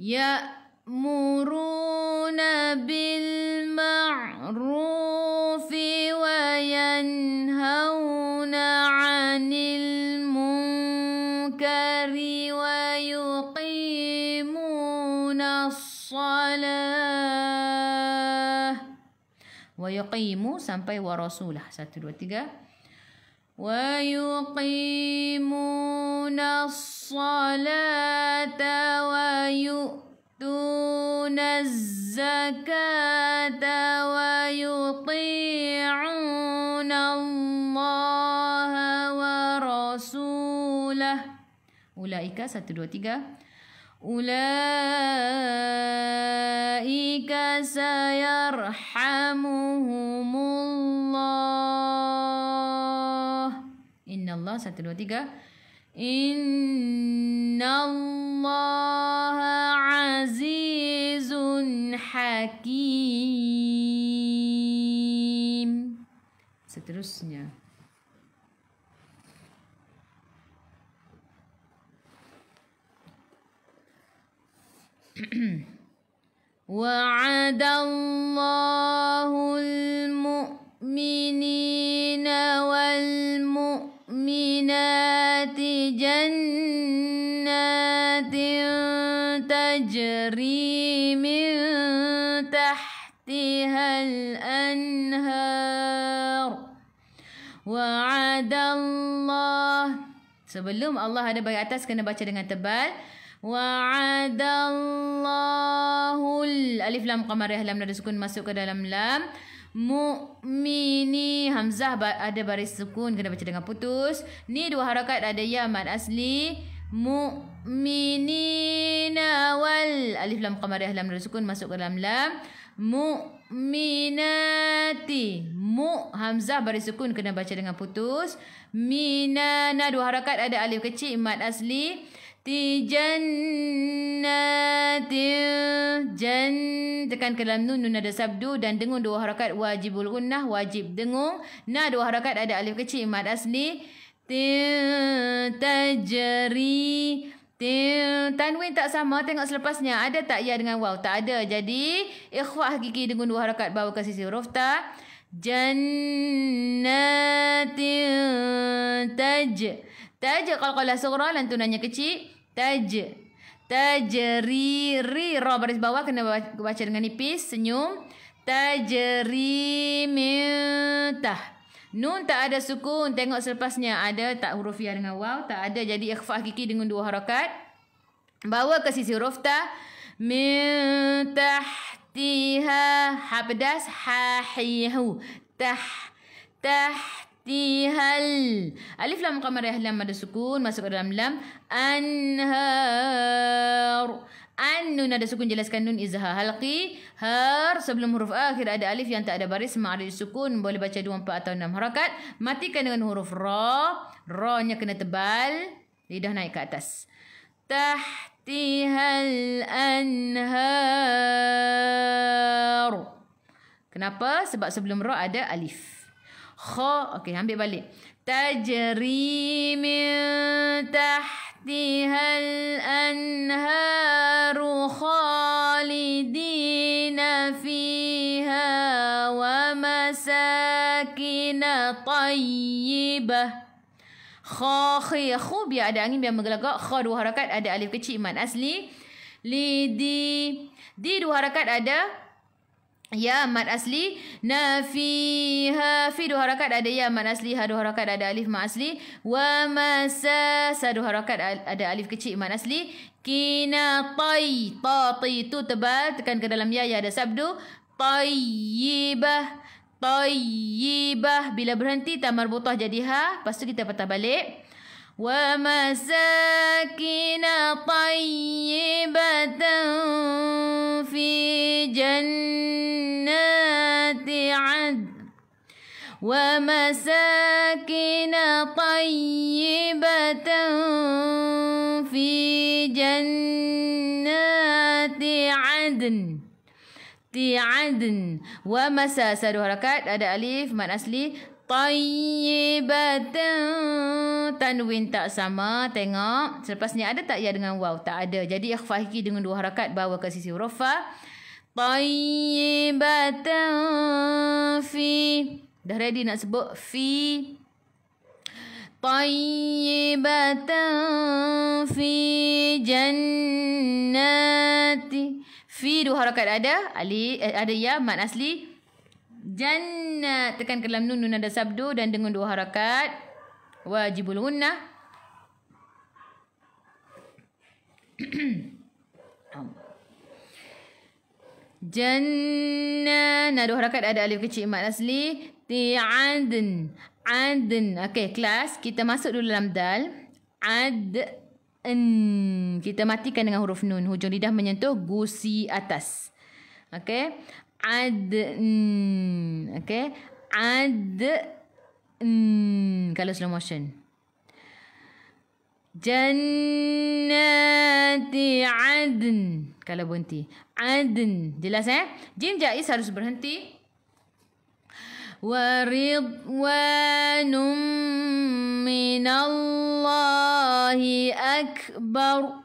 Ya'muruna bil ma'rufi wa yanhauna 'anil munkari wa yuqimuna as-salah. Wa yuqimu sampai wa rasulah. 1, 2, 3. Wa yuqimuna as-salata wa yu'tuna az-zakata wa yuti'una Allaha wa rasulah. Ulaika 1, 2, 3. Ulaika sayarhamuhumullah. Innallah 1, 2, 3. Innallaha azizun hakim. Seterusnya. Wa'adallahu al-mu'minina wal-mu'minati jannatin tajri min tahtihal anhar. Wa'adallah. Sebelum Allah ada bagi atas kena baca dengan tebal. Wa'adallahul alif lam qamariyah lam nada sukun masuk ke dalam lam. Mu'mini hamzah ada baris sukun kena baca dengan putus. Ni dua harakat ada ya mad asli. Mu'minina wal alif lam qamariyah lam nada sukun masuk ke dalam lam. Mu'minati mu hamzah baris sukun kena baca dengan putus. Minana dua harakat ada alif kecil mad asli. Jannatin jan tekan ke dalam nun ada sabdu dan dengung dua harakat wajibul gunnah wajib dengung. Na dua harakat ada alif kecil mad asli. Tajri tanwin tak sama, tengok selepasnya ada tak ya dengan waw? Tak ada. Jadi ikhfa hakiki dengan dua harakat bawa ke sisi huruf ta. Jannatin taj qalqalah sughra lantunannya kecil. Tajri ri ra baris bawah kena baca dengan nipis senyum. Tajri min tah. Nun tak ada sukun, tengok selepasnya ada tak huruf ya dengan waw? Tak ada. Jadi ikhfa hakiki dengan dua harakat bawa ke sisi huruf ta. Min tahtiha ha pedas ha hihu tahtihal alif lam qamariyah lam ada sukun masuk ke dalam lam. Anhar an nun ada sukun jelaskan nun izhar halqi. Har sebelum huruf akhir ada alif yang tak ada baris ma'rif sukun boleh baca 2, 4 atau 6 harakat. Matikan dengan huruf ra. Ra-nya kena tebal, lidah naik ke atas. Tahtihal anhar. Kenapa? Sebab sebelum ra ada alif. Kha, okey, ambil balik. Tajri min tahtihal anharu khalidina fiha wa masakina tayyibah. Kha khi khu biar ada angin biar menggelagak. Kha dua harakat ada alif kecil mad asli. Lidi di dua harakat ada ya mad asli. Nafiha fi dua harakat ada ya mad asli. Ha dua harakat ada alif mad asli. Wa masa sa dua harakat ada alif kecil mad asli. Kina tay ta ti tu tebal tekan ke dalam ya ada sabdu. Tayyibah tayyibah bila berhenti ta marbutah jadi ha. Lepas tu kita patah balik. Wa masakina tayyibatan fi jannati adn. Wa masakina tayyibatan fi jannati adn. Ti'adn wa masa satu harakat ada alif mad asli. Tayyibatan tanwin tak sama, tengok selepasnya ada tak ya dengan waw? Tak ada. Jadi ikhfa hiki dengan dua harakat bawa ke sisi huruf fa. Tayyibatan fi, dah ready nak sebut fi. Tayyibatan fi jannati. Fi dua harakat ada alif ada ya mad asli. Jannat tekan ke dalam nun, nun ada sabdu dan dengan dua harakat wajibul gunnah. Jannah nah dua harakat ada alif kecil mad asli. Ti'adn adn. Okey kelas, kita masuk dulu dalam dal. Kita matikan dengan huruf nun. Hujung lidah menyentuh gusi atas. Okey. Adn. Okey. Adn. Kalau slow motion. Jannati adn. Kalau berhenti. Adn. Jelas Jim jaiz harus berhenti. Waridwanum minallahi akbar.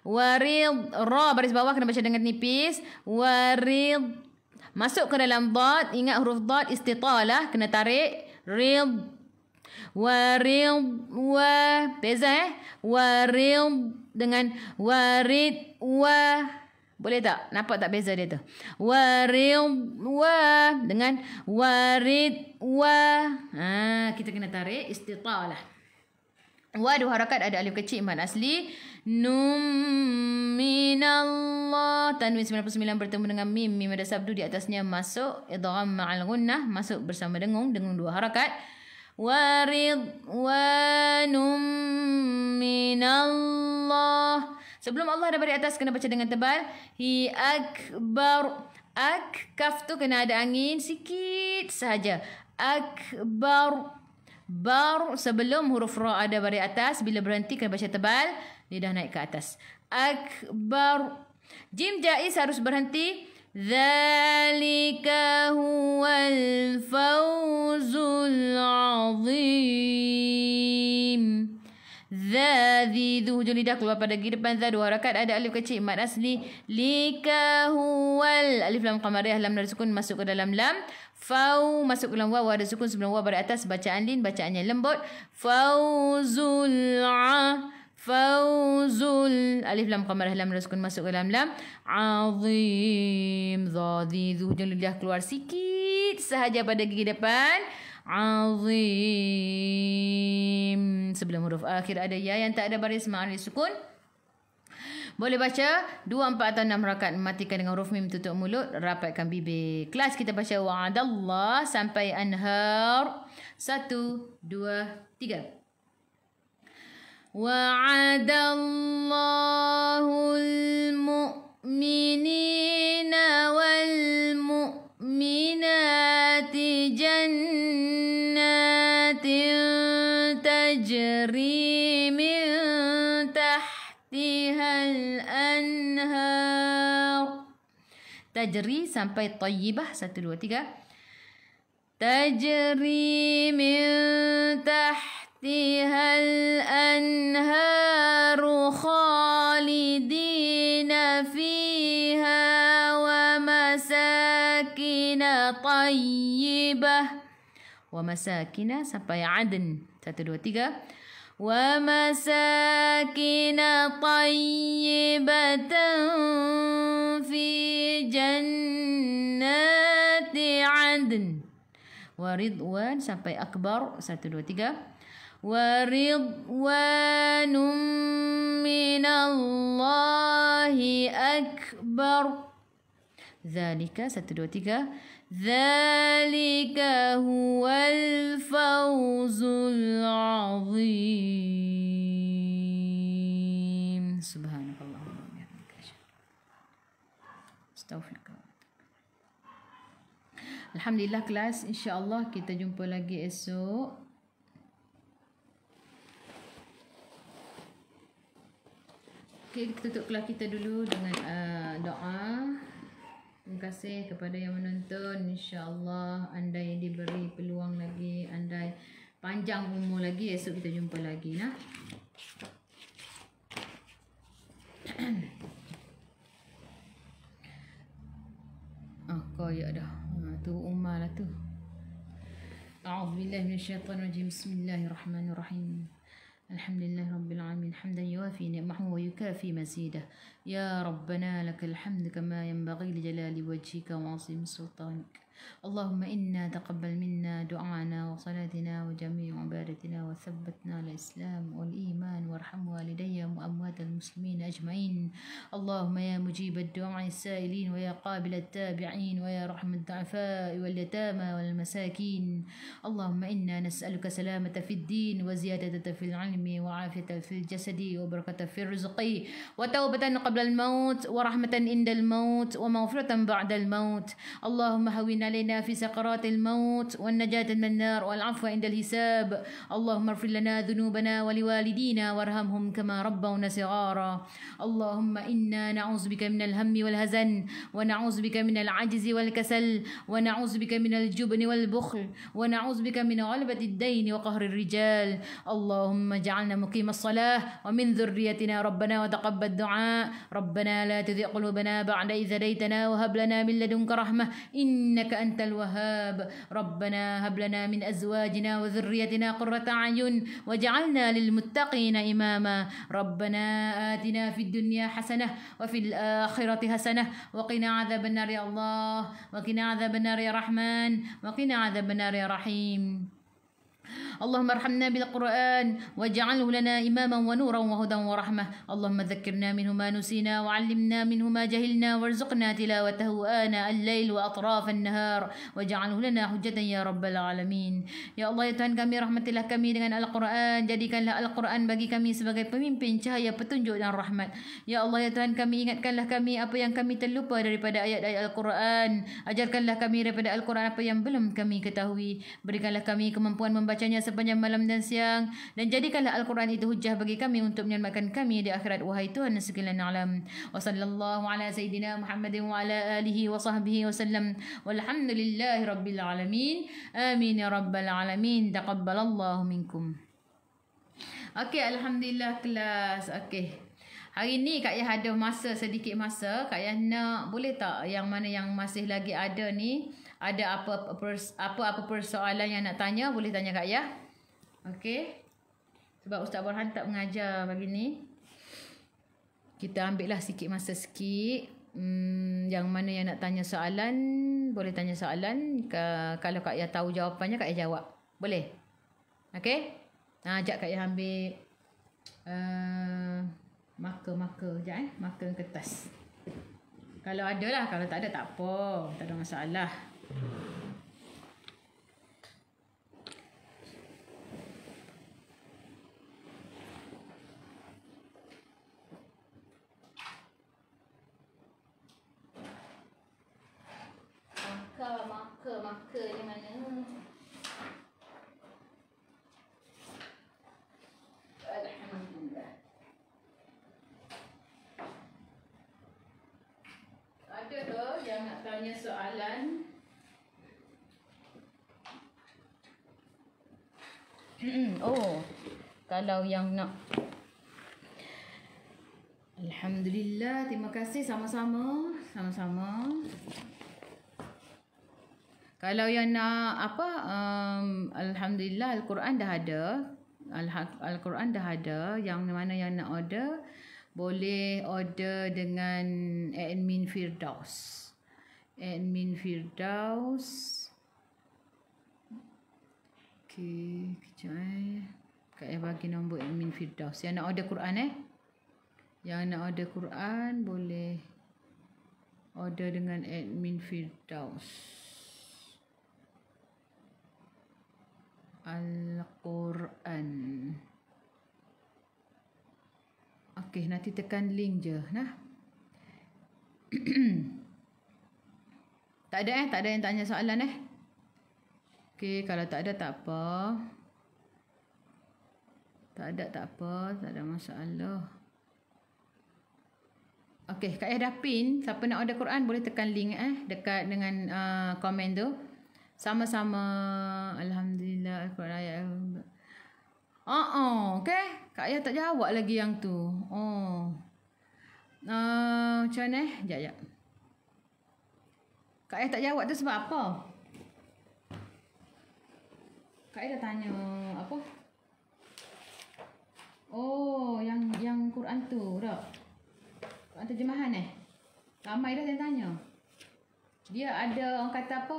Warid. Ra baris bawah kena baca dengan nipis. Warid. Masuk ke dalam dad. Ingat huruf dad istitalah. Kena tarik. Rid. Warid. Wa. Beza Warid dengan warid. Wa. Boleh tak? Nampak tak beza dia tu? Warid. Wa. Dengan warid. Wa. Kita kena tarik istitalah. Wa 2 harakat, ada alif kecil mad asli. Num minallah. Tanwin 99 bertemu dengan mim. Mim ada sabdu di atasnya masuk. Idgham ma'al gunnah. Masuk bersama dengung. Dengung 2 harakat. Warid wa num minallah. Sebelum Allah ada bari atas kena baca dengan tebal. Hi akbar. Kaf tu kena ada angin sikit sahaja. Akbar. Bar sebelum huruf ra ada bari atas, bila berhenti kena baca tebal, lidah naik ke atas. Akbar. Jim jaiz harus berhenti. Dzalika huwal fawzul azim. Dzadhi hujung lidah keluar pada gigi depan. Za 2 harakat, ada alif kecil mad asli. Lika huwal. Alif lam qamariyah lam ada sukun masuk ke dalam lam. Fau masuk ke dalam waw ada sukun sebelum waw pada atas. Bacaan lin, bacaannya lembut. Fauzul Fauzul. Alif lam qamariyah lam ada sukun masuk ke dalam lam. Azim. Zadhi hujung lidah keluar sikit sahaja pada gigi depan. Azim. Sebelum huruf akhir ada ya yang tak ada baris ma'al sukun. Boleh baca 2, 4 atau 6 rakaat. Matikan dengan huruf mim, tutup mulut, rapatkan bibir. Kelas kita baca wa'adallah sampai anhar. 1, 2, 3. Wa'adallahul mu'minina wal mu'minati jannatin tajri min tahtihal anhar. Tajri sampai tayyibah. 1, 2, 3. Tajri min tahtihal anharu khalidina fiha wa masakina tayyibah. Wa masakina sampai adn. 1, 2, 3. Wa masakina tayyibatan fi jannati adn. Wa ridwan sampai akbar. 1, 2, 3. Wa ridwanum minallahi akbar. Zalika. 1, 2, 3. Zalika huwal fawzul azim. Subhanakallahumma wa bihamdika. Astaghfirullah. Alhamdulillah kelas, insya-Allah kita jumpa lagi esok. Okey, kita tutup kelas kita dulu dengan doa. Terima kasih kepada yang menonton. InsyaAllah andai diberi peluang lagi, andai panjang umur lagi, esok kita jumpa lagi. Nah. Koyak dah. Tu Umar lah tu. A'udzubillahi minasyaitanirrajim. Bismillahirrahmanirrahim. Alhamdulillah Rabbil Alamin. Hamdan yuafi ni'mahu wa yukafi mazidah. Ya Rabbana lakal hamd kama yanbaghi li jalali wajhika wa 'azimi sultanik. Allahumma inna taqabbal minna du'ana wa salatina wa jami' ibadatina wa thabbatna al-islam wal iman warham walidayya wa amwat al-muslimin ajma'in. Allahumma ya mujib ad-du'a as-sa'ilin wa ya qabil at-tabi'in wa ya rahmat ad-du'afa wal yatama wal masakin. Allahumma inna nas'aluka salamata fid din wa ziyadata fil ilmi wa 'afiyatan fil jasadi wa barakatan fil rizqi wa tawbatan qabla al-maut wa rahmatan inda al-maut wa maghfiratan ba'da al-maut. Allahumma hawwin علينا في سكرات الموت والنجاة من النار والعفو عند الحساب. اللهم اغفر لنا ذنوبنا ولوالدينا وارحمهم كما ربونا صغارا. اللهم إنا نعوذ بك من الهم والهزن ونعوذ بك من العجز والكسل ونعوذ بك من الجبن والبخل ونعوذ بك من غلبة الدين وقهر الرجال. اللهم اجعلنا مقيم الصلاة ومن ذريتنا ربنا وتقبل دعاء. ربنا لا تزغ قلوبنا بعد إذ هديتنا وهب لنا من لدنك رحمة إنك أنت الوهاب. ربنا هب لنا من أزواجنا وذريتنا قرة أعين واجعلنا للمتقين إماما. ربنا آتنا في الدنيا حسنة وفي الآخرة حسنة وقنا عذاب النار يا الله وقنا عذاب النار يا رحمن وقنا عذاب النار يا رحيم. اللهم ارحمنا بالقرآن واجعله لنا إماما ونورا وهدى ورحمة. اللهم ذكرنا منه ما نسينا وعلمنا منه ما جهلنا وارزقنا تلاوته آناء الليل وأطراف النهار واجعله لنا حجة يا رب العالمين. Ya Allah, ya Tuhan kami, rahmatilah kami dengan Al-Quran. Jadikanlah Al-Quran bagi kami sebagai pemimpin, cahaya, petunjuk dan rahmat. Ya Allah, ya Tuhan kami, ingatkanlah kami apa yang kami terlupa daripada ayat-ayat Al-Quran. Ajarkanlah kami daripada Al-Quran apa yang belum kami ketahui. Berikanlah kami kemampuan membacanya sepanjang malam dan siang, dan jadikanlah Al-Quran itu hujah bagi kami untuk menyelamatkan kami di akhirat, wahai Tuhan sekalian alam. Wa sallallahu ala sayyidina Muhammadin wa ala alihi wa sahbihi wa sallam walhamdulillahi rabbil alamin. Amin ya rabbal alamin. Taqabbalallahu minkum. Okey, alhamdulillah kelas. Okey, hari ni Kak Yah ada masa, sedikit masa. Kak Yah nak, boleh tak yang mana yang masih lagi ada ni, ada apa-apa persoalan yang nak tanya, boleh tanya Kak Yah. Okey. Sebab Ustaz Borhan tak mengajar pagi ni. Kita ambil lah sikit masa sikit. Yang mana yang nak tanya soalan, boleh tanya soalan. Kalau Kak Yah tahu jawapannya, Kak Yah jawab. Boleh? Okey. Ajak Kak Yah ambil marker. Sekejap marker kertas. Kalau ada lah, kalau tak ada tak apa. Tak ada masalah. Marker di mana? Alhamdulillah. Ada tu yang nak tanya soalan? Oh, kalau yang nak. Alhamdulillah, terima kasih, sama-sama. Kalau yang nak apa, alhamdulillah Al-Quran dah ada. Al-Quran dah ada. Yang mana yang nak order, boleh order dengan admin Firdaus. Okey, kejap Kak Yah bagi nombor admin Firdaus. Yang nak order Quran Yang nak order Quran boleh order dengan admin Firdaus. Al-Quran. Okey, nanti tekan link je nah. Tak ada yang tanya soalan Okey, kalau tak ada tak apa. Tak ada masalah. Okey, Kak Yah dah pin. Siapa nak order Quran boleh tekan link dekat dengan komen tu. Sama-sama. Alhamdulillah Al-Quran ayat. Okey. Kak Yah tak jawab lagi yang tu. Macam mana Sekejap. Kak Yah tak jawab tu sebab apa? Kak Yah dah tanya apa? Oh, yang Quran tu dah. Quran terjemahan ramai dah yang tanya. Dia ada orang kata apa,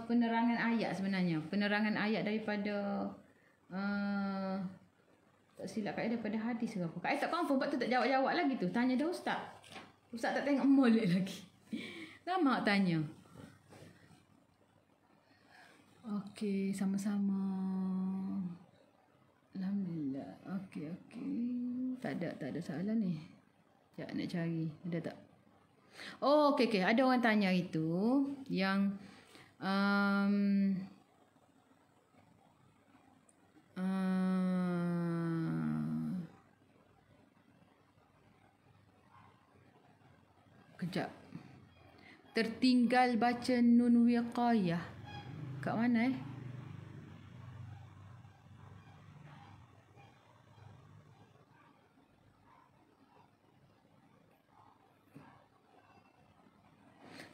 penerangan ayat sebenarnya. Penerangan ayat daripada tak silap Kak Yah daripada hadis ke apa. Kak Yah tak confirm, sebab tu tak jawab-jawab lagi tu. Tanya dia Ustaz. Ustaz tak tengok molek lagi. Lama tanya. Okey, sama-sama. Alhamdulillah. Okey. Tak ada soalan ni. Sekejap nak cari. Ada tak? Oh, okey. Ada orang tanya itu yang Um, uh, Kejap. Tertinggal baca nun wiqayah. Kat mana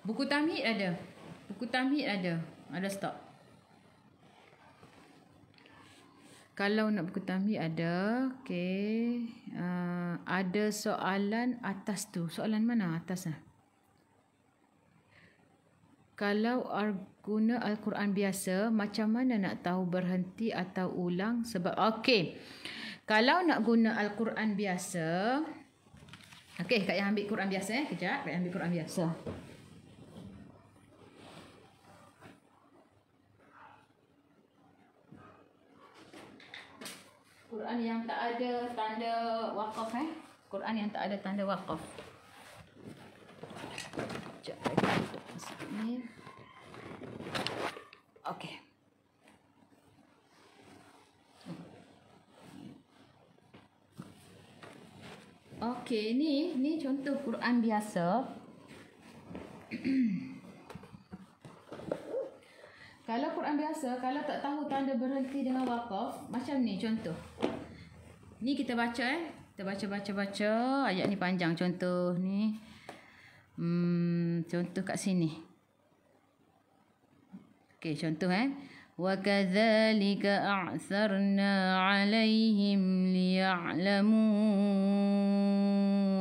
Buku tamhid ada. Buku tamhid ada. Ada stok. Kalau nak buku tamhid ada. Okey. Ada soalan atas tu. Soalan mana atas lah? Kalau guna Al-Quran biasa, macam mana nak tahu berhenti atau ulang? Sebab, okey. Kalau nak guna Al-Quran biasa. Okey, Kak yang ambil Quran biasa. Kejap, Kak yang ambil Quran biasa. Quran yang tak ada tanda waqaf Quran yang tak ada tanda waqaf. Sekejap lagi untuk masuk ni. Okey. Okey, ni contoh Quran biasa. Kalau Quran biasa, kalau tak tahu tanda berhenti dengan waqaf, macam ni contoh. Ni kita baca Kita baca ayat ni panjang contoh ni. Contoh kat sini. Okey, contoh wa kadzalika a'tharna 'alaihim liya'lamu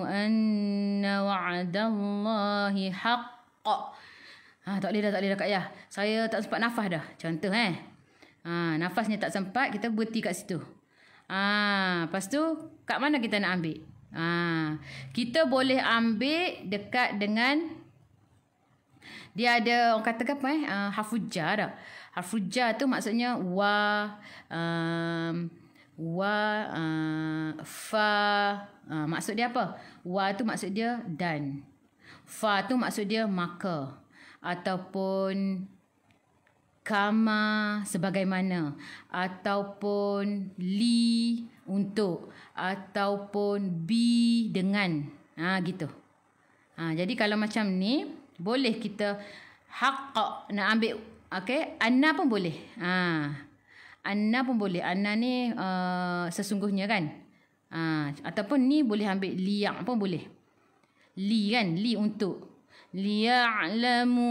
anna wa'dallahi haqq. Tak boleh dah Kak Yah. Saya tak sempat nafas dah. Contoh nafasnya tak sempat, kita berhenti kat situ. Lepas tu kat mana kita nak ambil? Kita boleh ambil dekat dengan dia ada orang kata apa hafujah dah. Hafujah tu maksudnya fa. Maksud dia apa? Wa tu maksud dia dan. Fa tu maksud dia maka. Ataupun kama sebagaimana, ataupun li untuk, ataupun bi dengan. Gitu. Jadi kalau macam ni boleh kita haqq nak ambil. Okey, anna pun boleh. Anna pun boleh. Anna ni sesungguhnya kan. Ataupun ni boleh ambil liya' pun boleh. Li kan, li untuk. Liya'lamu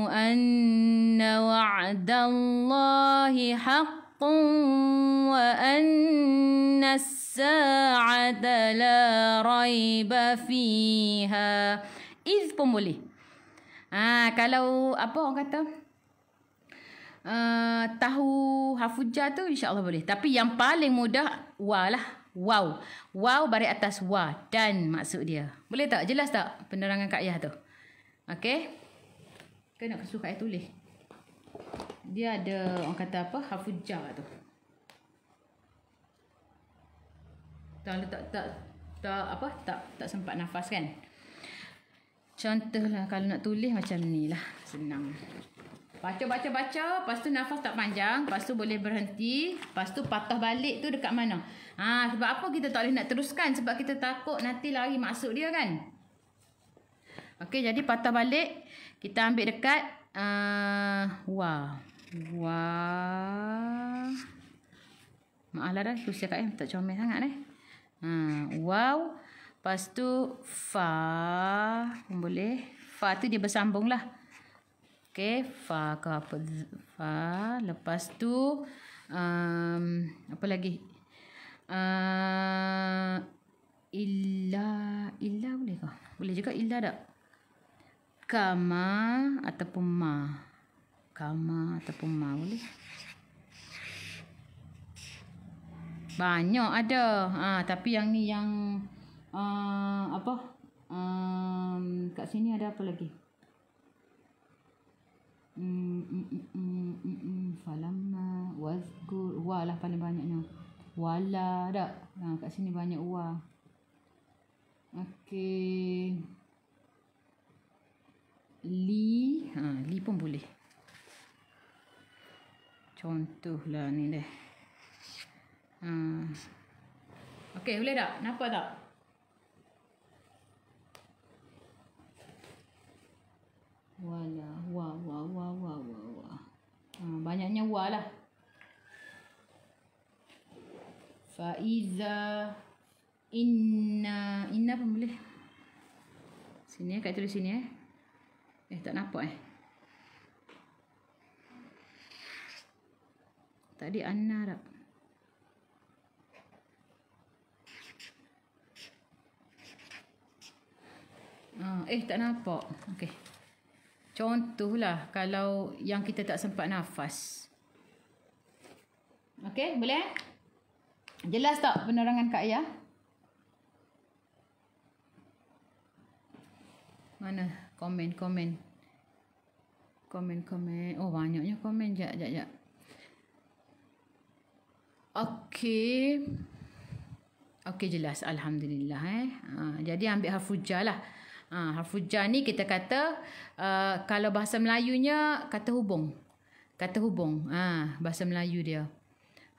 anna wa'dallahi haqqun wa anna as-sa'ata la raiba fiha. Iz pun boleh. Kalau apa orang kata tahu hafujah tu insya-Allah boleh. Tapi yang paling mudah wa lah. Wow. Wow baris atas wa dan maksud dia. Boleh tak? Jelas tak penerangan Kak Yah tu? Okey. Kena suruh Kak Yah tulis. Dia ada orang kata apa? Hafujah tu. Tak sempat nafas kan? Contohlah kalau nak tulis macam ni lah. Senang. Baca. Lepas tu nafas tak panjang. Lepas tu boleh berhenti. Lepas tu patah balik tu dekat mana? Sebab apa kita tak boleh nak teruskan? Sebab kita takut nanti lari maksud dia kan? Okey, jadi patah balik. Kita ambil dekat wa. Maaf lah dah. Tulis kat tak comel sangat Wow. Lepas tu fa pun boleh. Fa tu dia bersambung lah. Okey, fa ke apa? Fa. Lepas tu apa lagi? Illa boleh ke? Boleh juga illa tak? Kama ataupun ma. Kama ataupun ma boleh. Banyak ada. Tapi yang ni yang kat sini ada apa lagi? Falamma wazkur. Wa lah paling banyaknya. Wala tak? Kat sini banyak wa. Okey. Li. Li pun boleh. Contohlah ni deh. Okey, boleh tak? Nampak tak? Wala, wa. Banyaknya wa lah. Faiza, inna pun boleh. Sini Kak tulis sini tak nampak Tadi anna tak? Tak nampak. Okey. Contohlah kalau yang kita tak sempat nafas. Okey, boleh? Jelas tak penerangan Kak Ayah? Mana komen. Oh, banyaknya komen. Jap. Okey. Okey, jelas. Alhamdulillah. Jadi ambil hafujah lah. Hafujah ni kita kata kalau bahasa Melayunya kata hubung. Bahasa Melayu dia.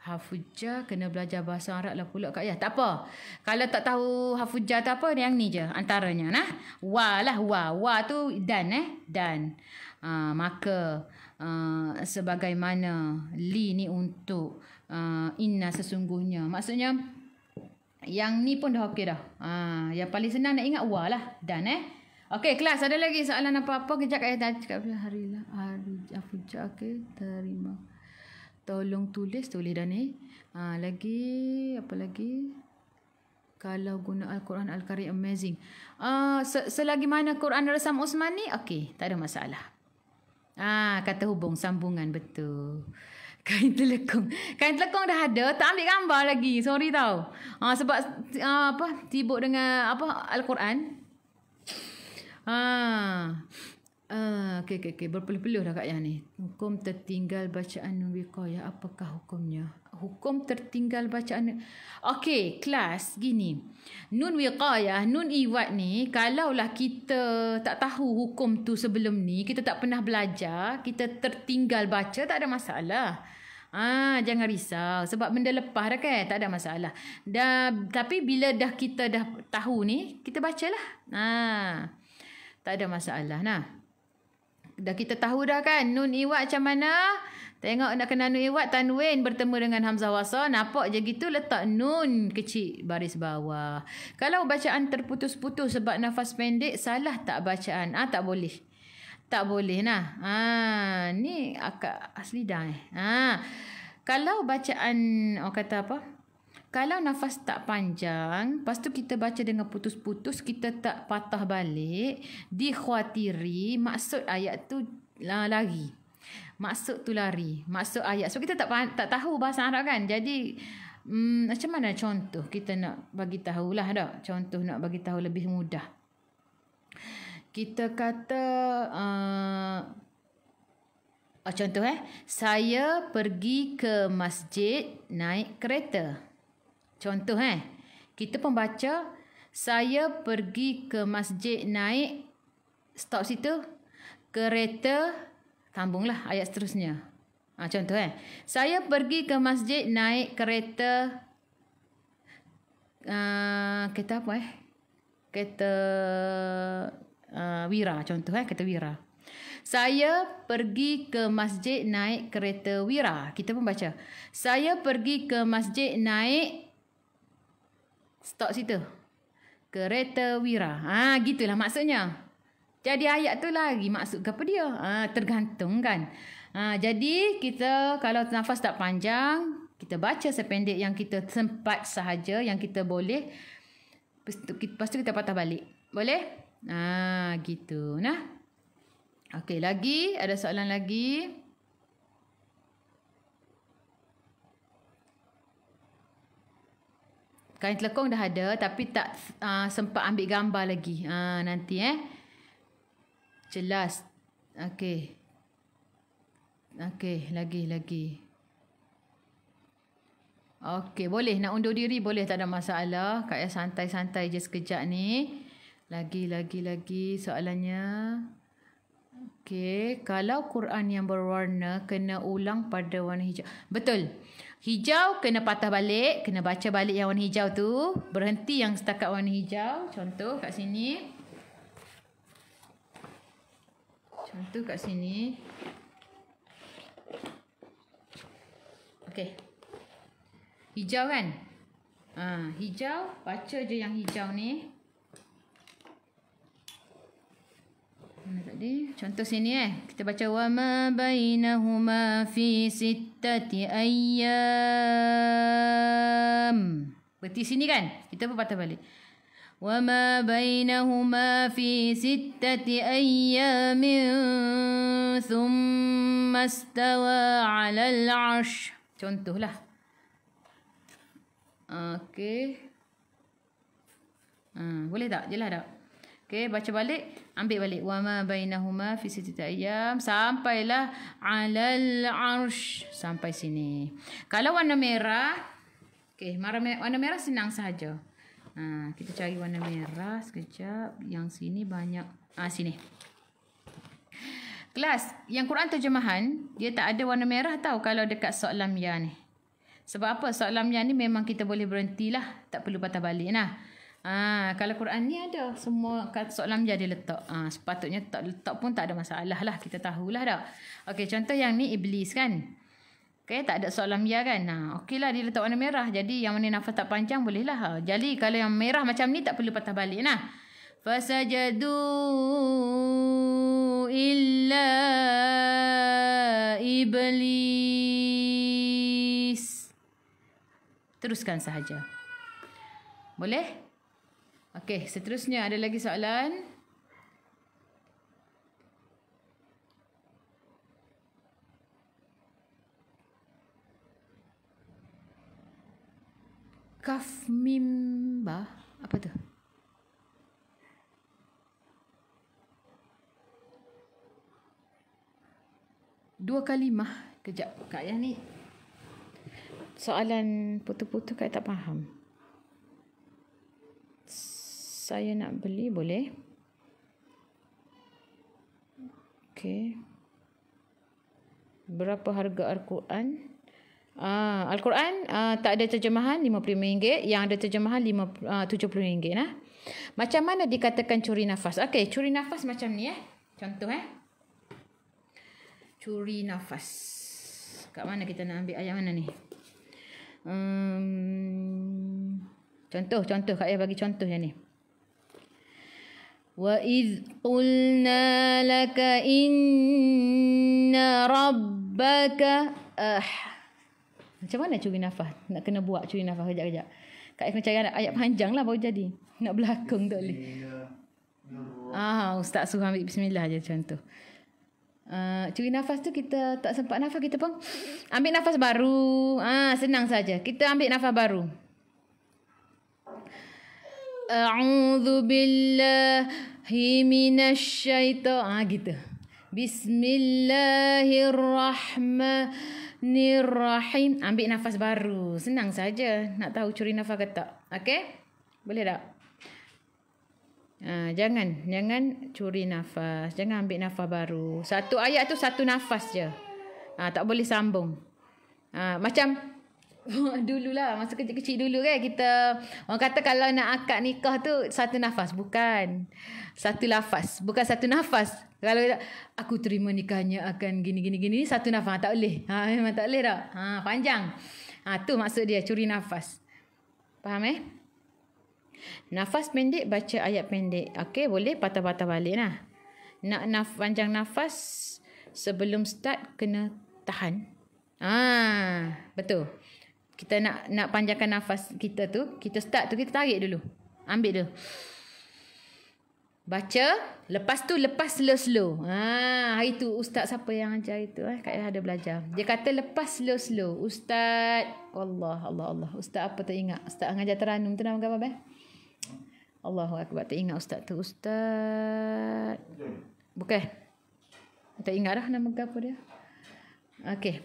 Hafujah kena belajar bahasa Arab lah pula Kak Ayah. Tak apa. Kalau tak tahu hafujah tu apa, yang ni je antaranya. Wa lah. Wa tu dan. Dan. Maka sebagaimana li ni untuk inna sesungguhnya. Maksudnya yang ni pun dah okey dah. Yang paling senang nak ingat wa lah. Dan okey, kelas ada lagi soalan apa-apa? Kejap Kak Ayah cakap hari hafujah. Okey, terima. Tolong tulis dah ni. Lagi apa lagi? Kalau guna Al-Quran Al-Karim amazing. Selagi mana Quran Resam Osman ni, okey, tak ada masalah. Kata hubung sambungan betul. Kain telekong dah ada, tak ambil gambar lagi. Sorry tau. Sebab sibuk dengan Al-Quran. Okey. Berpeluh-peluh dah Kak Ayah ni. Hukum tertinggal bacaan nun wiqayah. Apakah hukumnya? Hukum tertinggal bacaan. Okey, kelas gini. Nun wiqayah, nun iwad ni, kalaulah kita tak tahu hukum tu sebelum ni, kita tak pernah belajar, kita tertinggal baca, tak ada masalah. Jangan risau. Sebab benda lepas dah kan, tak ada masalah. Tapi bila kita dah tahu ni, kita bacalah. Tak ada masalah. Dah kita tahu dah kan nun iwad macam mana. Tengok nak kena nun iwad, tanwin bertemu dengan hamzah wasal, nampak je gitu, letak nun kecil baris bawah. Kalau bacaan terputus-putus sebab nafas pendek, salah tak bacaan? Tak boleh. Tak boleh ni akak asli dah kalau bacaan kata apa? Kalau nafas tak panjang, lepas tu kita baca dengan putus-putus, kita tak patah balik, dikhawatiri maksud ayat tu lari. Maksud tu lari. Maksud ayat. So kita tak tahu bahasa Arab kan. Jadi macam mana contoh kita nak bagi tahulah dah. Contoh nak bagi tahu lebih mudah. Kita kata contoh saya pergi ke masjid naik kereta. Contoh kita pembaca, saya pergi ke masjid naik, stop situ, kereta, sambunglah ayat seterusnya. Contoh saya pergi ke masjid naik kereta, kereta apa kereta Wira. Contoh kereta Wira. Saya pergi ke masjid naik kereta Wira. Kita pembaca, saya pergi ke masjid naik, stop situ, kereta Wira. Gitulah maksudnya. Jadi ayat tu lagi maksud apa dia? Tergantung kan. Jadi kita kalau nafas tak panjang, kita baca sependek yang kita sempat sahaja, yang kita boleh. Lepas tu kita patah balik. Boleh? Gitu. Okey, lagi ada soalan lagi? Kain telekong dah ada tapi tak sempat ambil gambar lagi. Nanti jelas. Okey. Lagi. Okey, boleh nak undur diri, boleh, tak ada masalah. Kak Ayah santai-santai je sekejap ni. Lagi soalannya. Okey, kalau Quran yang berwarna kena ulang pada warna hijau. Betul. Hijau kena patah balik, kena baca balik yang warna hijau tu, berhenti yang setakat warna hijau. Contoh kat sini. Contoh kat sini. Okey. Hijau kan? Hijau, baca je yang hijau ni. Mana tadi? Contoh sini kita baca wa ma bainahuma fi sittati ayyam. Berarti sini kan? Kita pun patah balik. Wa ma bainahuma fi sittati ayyamin thumma istawa 'alal 'arsy. Contohlah. Okey. Boleh tak? Jelas tak? Okey, baca balik, ambil balik. Wa ma bainahuma fi sittati ayyam sampailah 'alal 'arsy. Sampai sini. Kalau warna merah, okey, warna merah senang saja. Kita cari warna merah sekejap. Yang sini banyak. Sini. Kelas, yang Quran terjemahan, dia tak ada warna merah tau kalau dekat Sod Lam Ya ni. Sebab apa? Sod Lam Ya ni memang kita boleh berhentilah. Tak perlu patah balik lah. Kalau Quran ni ada semua kat Sod Lam Ya dia letak. Sepatutnya tak letak pun tak ada masalah lah. Kita tahulah dah. Okey, contoh yang ni iblis kan. Okey, tak ada Sod Lam Ya kan. Okey lah dia letak warna merah. Jadi yang warna nafas tak panjang boleh lah. Jadi kalau yang merah macam ni tak perlu patah balik lah. Fasajadu illa iblis. Teruskan sahaja. Boleh? Okey, seterusnya ada lagi soalan? Kaf mim ba. Apa tu? Dua kalimah. Kejap. Kak yang ni soalan putus-putus Kak tak faham. Saya nak beli boleh? Okey. Berapa harga Al-Quran? Al-Quran tak ada terjemahan RM55. Yang ada terjemahan RM70 nah. Macam mana dikatakan curi nafas? Okey, curi nafas macam ni Contoh curi nafas. Kat mana kita nak ambil ayat mana ni? Contoh Kak bagi contoh yang ni. Wa idh qulna laka inna rabbaka Macam mana curi nafas? Nak kena buat curi nafas kejap-kejap. Kak kena cari ayat panjang lah baru jadi. Nak belakang tak boleh. Ustaz suruh ambil bismillah je contoh. Curi nafas tu kita tak sempat nafas, kita pun ambil nafas baru. Senang saja. Kita ambil nafas baru. A'udzu billahi minasyaitan. Gitu. Bismillahirrahmanirrahim. Ambil nafas baru. Senang saja. Nak tahu curi nafas ke tak? Okey? Boleh tak? Jangan curi nafas. Jangan ambil nafas baru. Satu ayat tu satu nafas je. Tak boleh sambung. Macam dululah, masa kecil-kecil dulu kan kita orang kata kalau nak akad nikah tu satu nafas, bukan satu lafaz, bukan satu nafas. Kalau aku terima nikahnya akan gini satu nafas tak boleh. Memang tak boleh tak? Panjang. Tu maksud dia curi nafas. Faham Nafas pendek baca ayat pendek. Okey, boleh patah-patah balik lah. Nak panjang nafas sebelum start kena tahan. Betul. Kita nak panjangkan nafas kita tu, kita start tu kita tarik dulu. Ambil dulu. Baca, lepas tu lepas slow-slow. Hari tu ustaz siapa yang ajar itu Kak ada belajar. Dia kata lepas slow-slow. Ustaz Allah. Ustaz apa tak ingat? Ustaz mengajar Teranum tu nama apa Allahu akbar, tak ingat ustaz tu. Ustaz bukan. Tak ingat dah nama apa dia. Okey.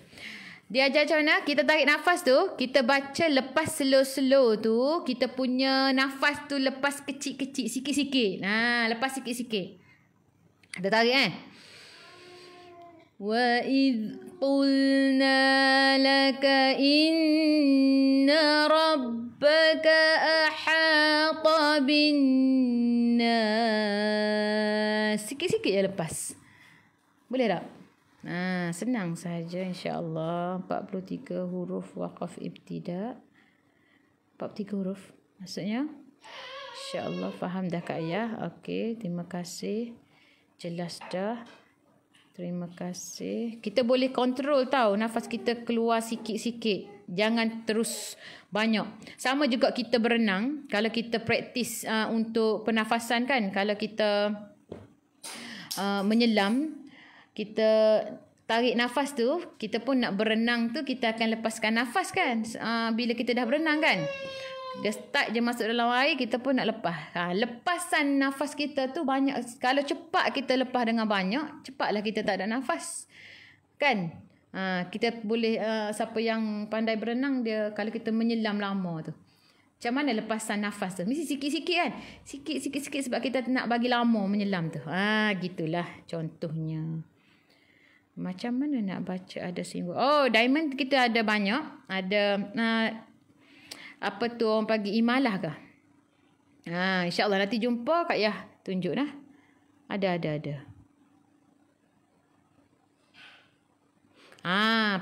Dia ajar macam mana? Kita tarik nafas tu, kita baca lepas slow-slow tu, kita punya nafas tu lepas kecil-kecil, sikit-sikit. Lepas sikit-sikit. Kita tarik وَإِذْ قُلْنَا لَكَ إِنَّ رَبَّكَ أَحَاطَ بِالنَّاسِ. Sikit-sikit je lepas. Boleh tak? Senang sahaja insya-Allah. 43 huruf waqaf ibtida. 43 huruf. Maksudnya insya-Allah faham dah Kak Ayah. Okey, terima kasih. Jelas dah. Terima kasih. Kita boleh kontrol tahu nafas kita keluar sikit-sikit. Jangan terus banyak. Sama juga kita berenang. Kalau kita praktis untuk pernafasan kan. Kalau kita menyelam. Kita tarik nafas tu. Kita pun nak berenang tu. Kita akan lepaskan nafas kan. Bila kita dah berenang kan. Dia start je masuk dalam air, kita pun nak lepas. Lepasan nafas kita tu banyak. Kalau cepat kita lepas dengan banyak, cepatlah kita tak ada nafas. Kan? Kita boleh, siapa yang pandai berenang, dia kalau kita menyelam lama tu. Macam mana lepasan nafas tu? Mesti sikit-sikit kan? Sikit-sikit sebab kita nak bagi lama menyelam tu. Gitulah contohnya. Macam mana nak baca ada simbol? Oh, diamond kita ada banyak. Ada... apa tu orang panggil imalah ke? InsyaAllah nanti jumpa Kak Yah tunjuk dah. Ada.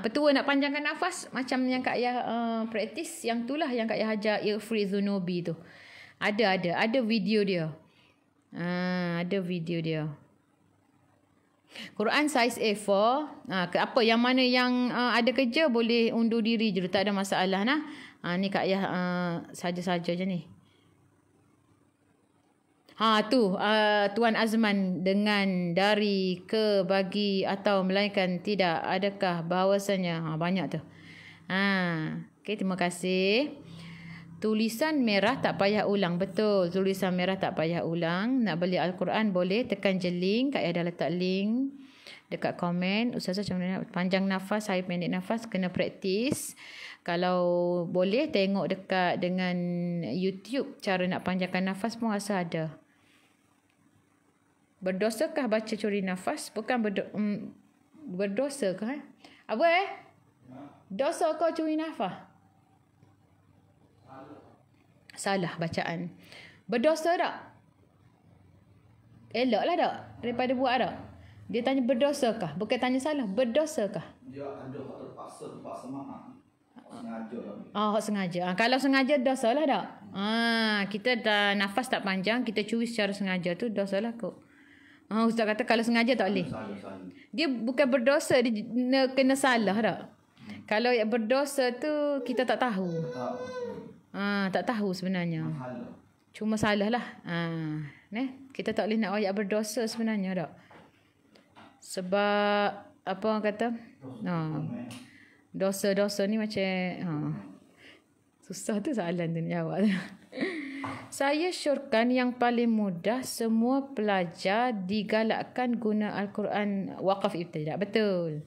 Petua nak panjangkan nafas macam yang Kak Yah praktis, yang itulah yang Kak Yah ajar Irfri Zunubi tu. Ada video dia. Ada video dia. Quran size A4. Apa yang mana yang ada kerja boleh undur diri je, tak ada masalah nah. Ni Kak Yah saja-saja je ni. Tuan Azman dengan dari ke bagi atau melainkan tidak, adakah bahawasanya banyak tu. Okey, terima kasih. Tulisan merah tak payah ulang. Betul, tulisan merah tak payah ulang. Nak beli Al-Quran boleh tekan je link. Kak Yah dah letak link dekat komen. Ustazah macam mana panjang nafas, saya pendek nafas, kena praktis. Kalau boleh tengok dekat dengan YouTube cara nak panjangkan nafas pun rasa ada. Berdosakah baca curi nafas? Bukan berdosakah? Apa dosa kau curi nafas? Salah bacaan. Berdosa tak? Eloklah tak? Daripada buat tak? Dia tanya berdosakah? Bukan tanya salah. Berdosakah? Dia ada terpaksa maaf. Sengaja. Kalau sengaja dosa lah tak? Kita dah nafas tak panjang, kita curi secara sengaja tu dosa lah kot. Ustaz kata kalau sengaja tak boleh. Dia bukan berdosa, dia kena salah tak? Kalau yang berdosa tu kita tak tahu. Tak tahu sebenarnya. Cuma salah lah. Kita tak boleh nak ayat berdosa sebenarnya tak? Sebab apa orang kata? Dosa-dosa ni macam susah tu soalan tu jawab. Saya syorkan yang paling mudah semua pelajar digalakkan guna Al-Quran waqaf ibtidah. Betul.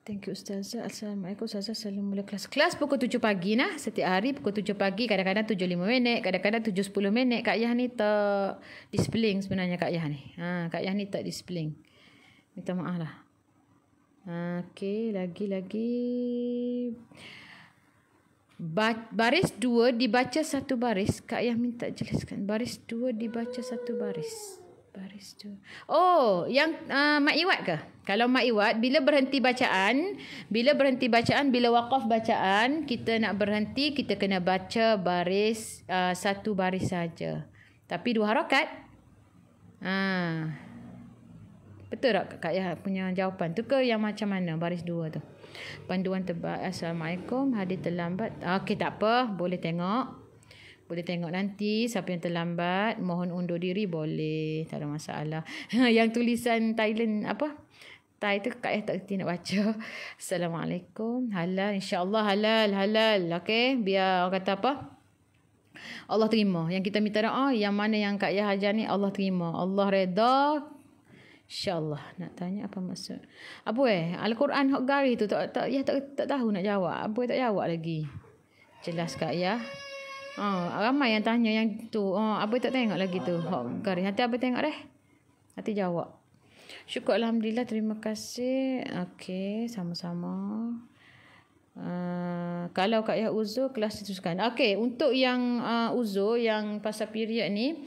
Thank you Ustazah. Assalamualaikum Ustazah. Selalu mula kelas pukul 7 pagi nah. Setiap hari pukul 7 pagi. Kadang-kadang 7.5 minit. Kadang-kadang 7.10 minit. Kak Yah ni tak displaying sebenarnya Kak Yah ni. Kak Yah ni tak displaying. Minta maaf lah. Okey, lagi. Baris 2 dibaca satu baris. Kak Yah minta jelaskan. Baris 2 dibaca satu baris. Baris 2. Oh, yang Mak Iwat ke? Kalau Mak Iwat, bila berhenti bacaan, bila waqaf bacaan, kita nak berhenti, kita kena baca baris, satu baris saja. Tapi 2 harakat. Betul tak Kak Yah punya jawapan tu ke yang macam mana baris 2 tu? Panduan terbaik. Assalamualaikum. Hadir terlambat. Okey, tak apa. Boleh tengok nanti. Siapa yang terlambat, mohon undur diri boleh. Tak ada masalah. Yang tulisan Thailand apa? Thai tu Kak Yah tak kerti nak baca. Assalamualaikum. Halal. InsyaAllah halal. Okey. Biar orang kata apa? Allah terima. Yang kita minta doa, yang mana yang Kak Yah ajar ni Allah terima. Allah redha. InsyaAllah. Nak tanya apa maksud? Apa Al-Quran hak garis tu tak tahu nak jawab. Apa tak jawab lagi? Jelas Kak Yah. Ramai yang tanya yang tu. Apa tak tengok lagi tu hak garis. Nanti apa tengok deh. Nanti jawab. Syukur Alhamdulillah, terima kasih. Okey, sama-sama. Kalau Kak Yah uzur, kelas diteruskan. Okey, untuk yang uzur, yang pasal period ni,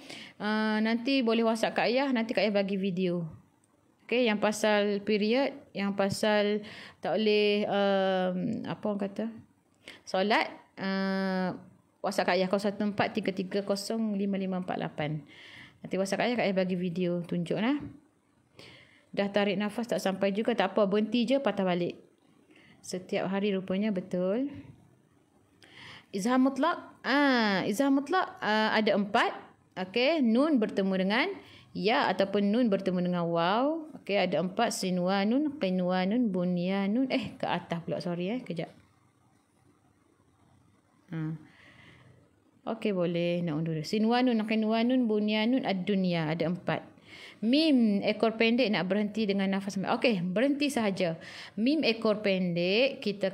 nanti boleh WhatsApp Kak Yah, nanti Kak Yah bagi video. Okey, yang pasal period, yang pasal tak boleh, apa orang kata, solat, WhatsApp Kak Yah 0143305548. Nanti WhatsApp Kak Yah bagi video, tunjuk lah. Dah tarik nafas tak sampai juga, tak apa, berhenti je, patah balik. Setiap hari rupanya, betul. Izhar mutlak. Izhar mutlak ada 4. Okey, nun bertemu dengan ya ataupun nun bertemu dengan waw. Okey, ada 4. Sinwanun, qinwanun, bunyanun. Ke atas pula, sorry kejap. Okey, boleh nak undur. Sinwanun, qinwanun, bunyanun, ad-dunya. Ada 4. Mim ekor pendek nak berhenti dengan nafas. Okey, berhenti sahaja. Mim ekor pendek kita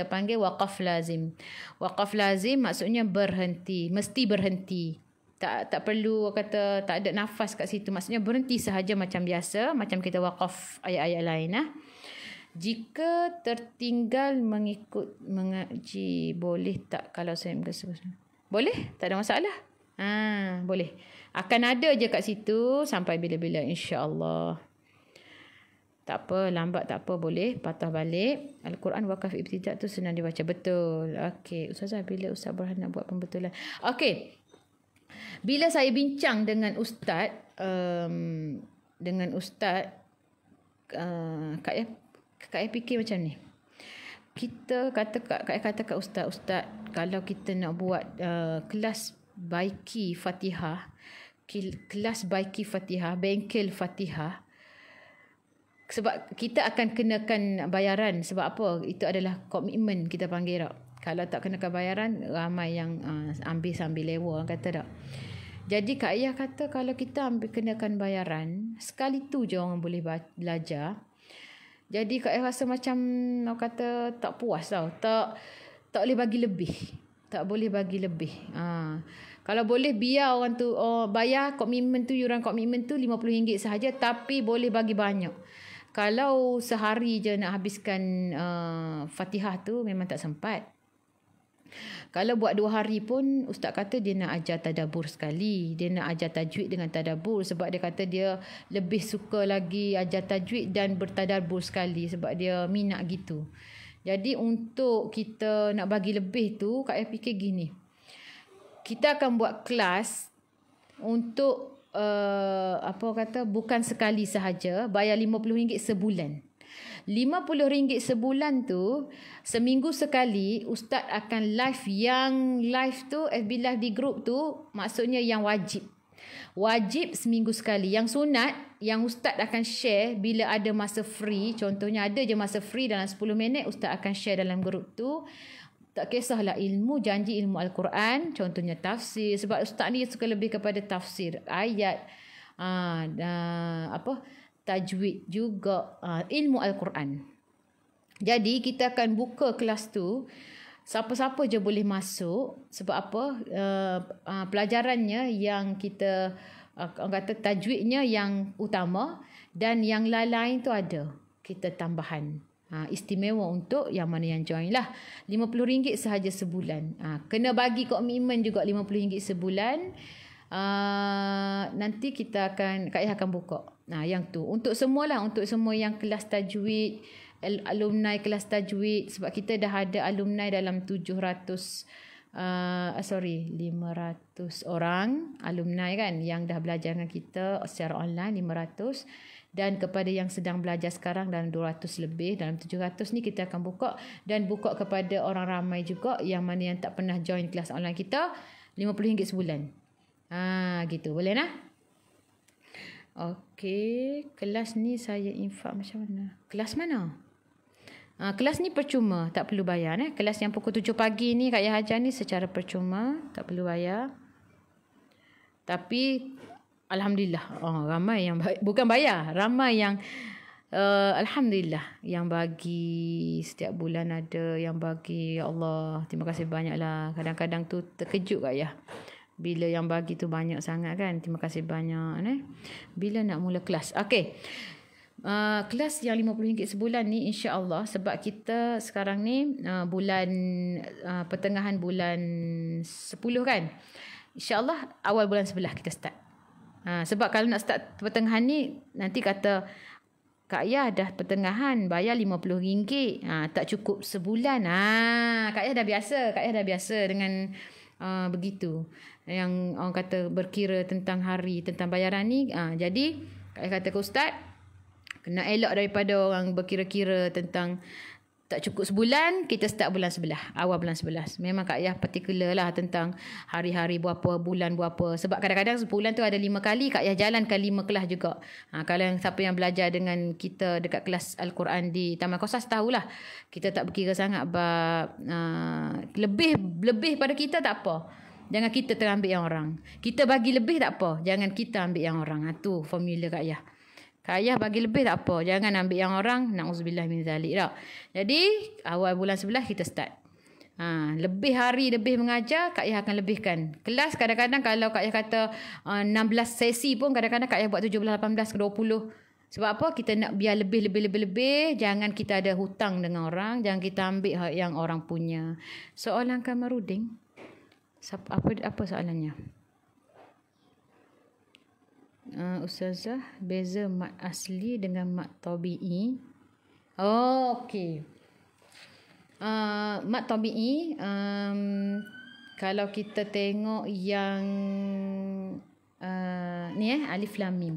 panggil waqaf lazim. Waqaf lazim maksudnya berhenti, mesti berhenti. Tak perlu kata tak ada nafas kat situ. Maksudnya berhenti sahaja macam biasa, macam kita waqaf ayat-ayat lain Jika tertinggal mengikut mengaji, boleh tak kalau saya berseru? Boleh, tak ada masalah. Boleh. Akan ada je kat situ sampai bila-bila, insya-Allah. Tak apa, lambat tak apa, boleh patah balik. Al-Quran wakaf ibtidak tu senang dibaca, betul. Okey, Ustazah, bila Ustaz Burhan nak buat pembetulan? Okey. Bila saya bincang dengan ustaz, Kak Yah fikir macam ni. Kak Yah kata kat ustaz, kalau kita nak buat kelas baiki Fatihah, bengkel Fatihah, sebab kita akan kenakan bayaran. Sebab apa? Itu adalah komitmen, kita panggil tak. Kalau tak kenakan bayaran, ramai yang ambil sambil lewa, kata tak. Jadi Kak Yah kata kalau kita kenakan bayaran, sekali tu je orang boleh belajar. Jadi Kak Yah rasa macam orang kata tak puas tau. Tak boleh bagi lebih. Tak boleh bagi lebih. Kalau boleh biar orang tu bayar komitmen tu, yuran komitmen tu RM50 sahaja, tapi boleh bagi banyak. Kalau sehari je nak habiskan Fatihah tu memang tak sempat. Kalau buat 2 hari pun ustaz kata dia nak ajar tadabbur sekali. Dia nak ajar tajwid dengan tadabbur, sebab dia kata dia lebih suka lagi ajar tajwid dan bertadabbur sekali, sebab dia minat gitu. Jadi untuk kita nak bagi lebih tu, Kak Yah fikir gini. Kita akan buat kelas untuk bukan sekali sahaja, bayar RM50 sebulan. RM50 sebulan tu, seminggu sekali ustaz akan live tu FB live di grup tu, maksudnya yang wajib seminggu sekali. Yang sunat, yang ustaz akan share bila ada masa free. Contohnya ada je masa free dalam 10 minit, ustaz akan share dalam grup tu. Tak kisahlah ilmu, janji ilmu Al-Quran, contohnya tafsir. Sebab ustaz ni suka lebih kepada tafsir ayat, tajwid juga, ilmu Al-Quran. Jadi kita akan buka kelas tu, siapa-siapa je boleh masuk. Sebab apa? Pelajarannya yang kita orang kata tajwidnya yang utama, dan yang lain-lain tu ada kita tambahan. Istimewa untuk yang mana yang join lah. RM50 sahaja sebulan. Kena bagi komitmen juga RM50 sebulan. Nanti Kak Yah akan buka. Yang tu untuk semua lah, untuk semua yang kelas tajwid, alumni kelas tajwid. Sebab kita dah ada alumni dalam 500 orang alumni kan, yang dah belajar dengan kita secara online, 500. Dan kepada yang sedang belajar sekarang dalam 200 lebih, dalam 700 ni kita akan buka. Dan buka kepada orang ramai juga yang mana yang tak pernah join kelas online kita, RM50 sebulan. Gitu, boleh nah? Okey, kelas ni saya infak macam mana? Kelas mana? Kelas ni percuma, tak perlu bayar. Kelas yang pukul 7 pagi ni Kak Yah ajar ni secara percuma, tak perlu bayar. Tapi alhamdulillah, ramai yang bukan bayar, ramai yang alhamdulillah yang bagi. Setiap bulan ada yang bagi. Ya Allah, terima kasih banyaklah. Kadang-kadang tu terkejut Kak Yah. Bila yang bagi tu banyak sangat kan. Terima kasih banyak. Bila nak mula kelas? Okey. Kelas yang RM50 sebulan ni insya-Allah, sebab kita sekarang ni bulan pertengahan bulan 10 kan. InsyaAllah awal bulan 11 kita start. Sebab kalau nak start pertengahan ni, nanti kata Kak Yah dah pertengahan bayar RM50. Tak cukup sebulan. Kak Yah dah biasa dengan begitu. Yang orang kata berkira tentang hari, tentang bayaran ni. Jadi Kak Yah kata ke Ustaz, kena elok daripada orang berkira-kira tentang tak cukup sebulan, kita start bulan 11, awal bulan 11. Memang Kak Yah particular lah tentang hari-hari berapa, bulan berapa. Sebab kadang-kadang sebulan tu ada 5 kali, Kak Yah jalankan 5 kelas juga. Kalau yang siapa yang belajar dengan kita dekat kelas Al-Quran di Taman Qasas tahulah. Kita tak berkira sangat bab lebih pada kita tak apa. Jangan kita terambil yang orang. Kita bagi lebih tak apa, jangan kita ambil yang orang. Tu formula Kak Yah. Kak Yah bagi lebih tak apa. Jangan ambil yang orang. Na'udzubillah min zalik tak. Jadi awal bulan 11 kita start. Lebih hari lebih mengajar, Kak Yah akan lebihkan. Kelas kadang-kadang kalau Kak Yah kata 16 sesi pun, kadang-kadang Kak Yah buat 17, 18 ke 20. Sebab apa? Kita nak biar lebih. Jangan kita ada hutang dengan orang. Jangan kita ambil hak yang orang punya. Soalan Kamarudin. Apa soalannya? Ustazah, beza mat asli dengan mat tabi'i. Okey. Mat tabi'i, kalau kita tengok yang ni alif lam mim.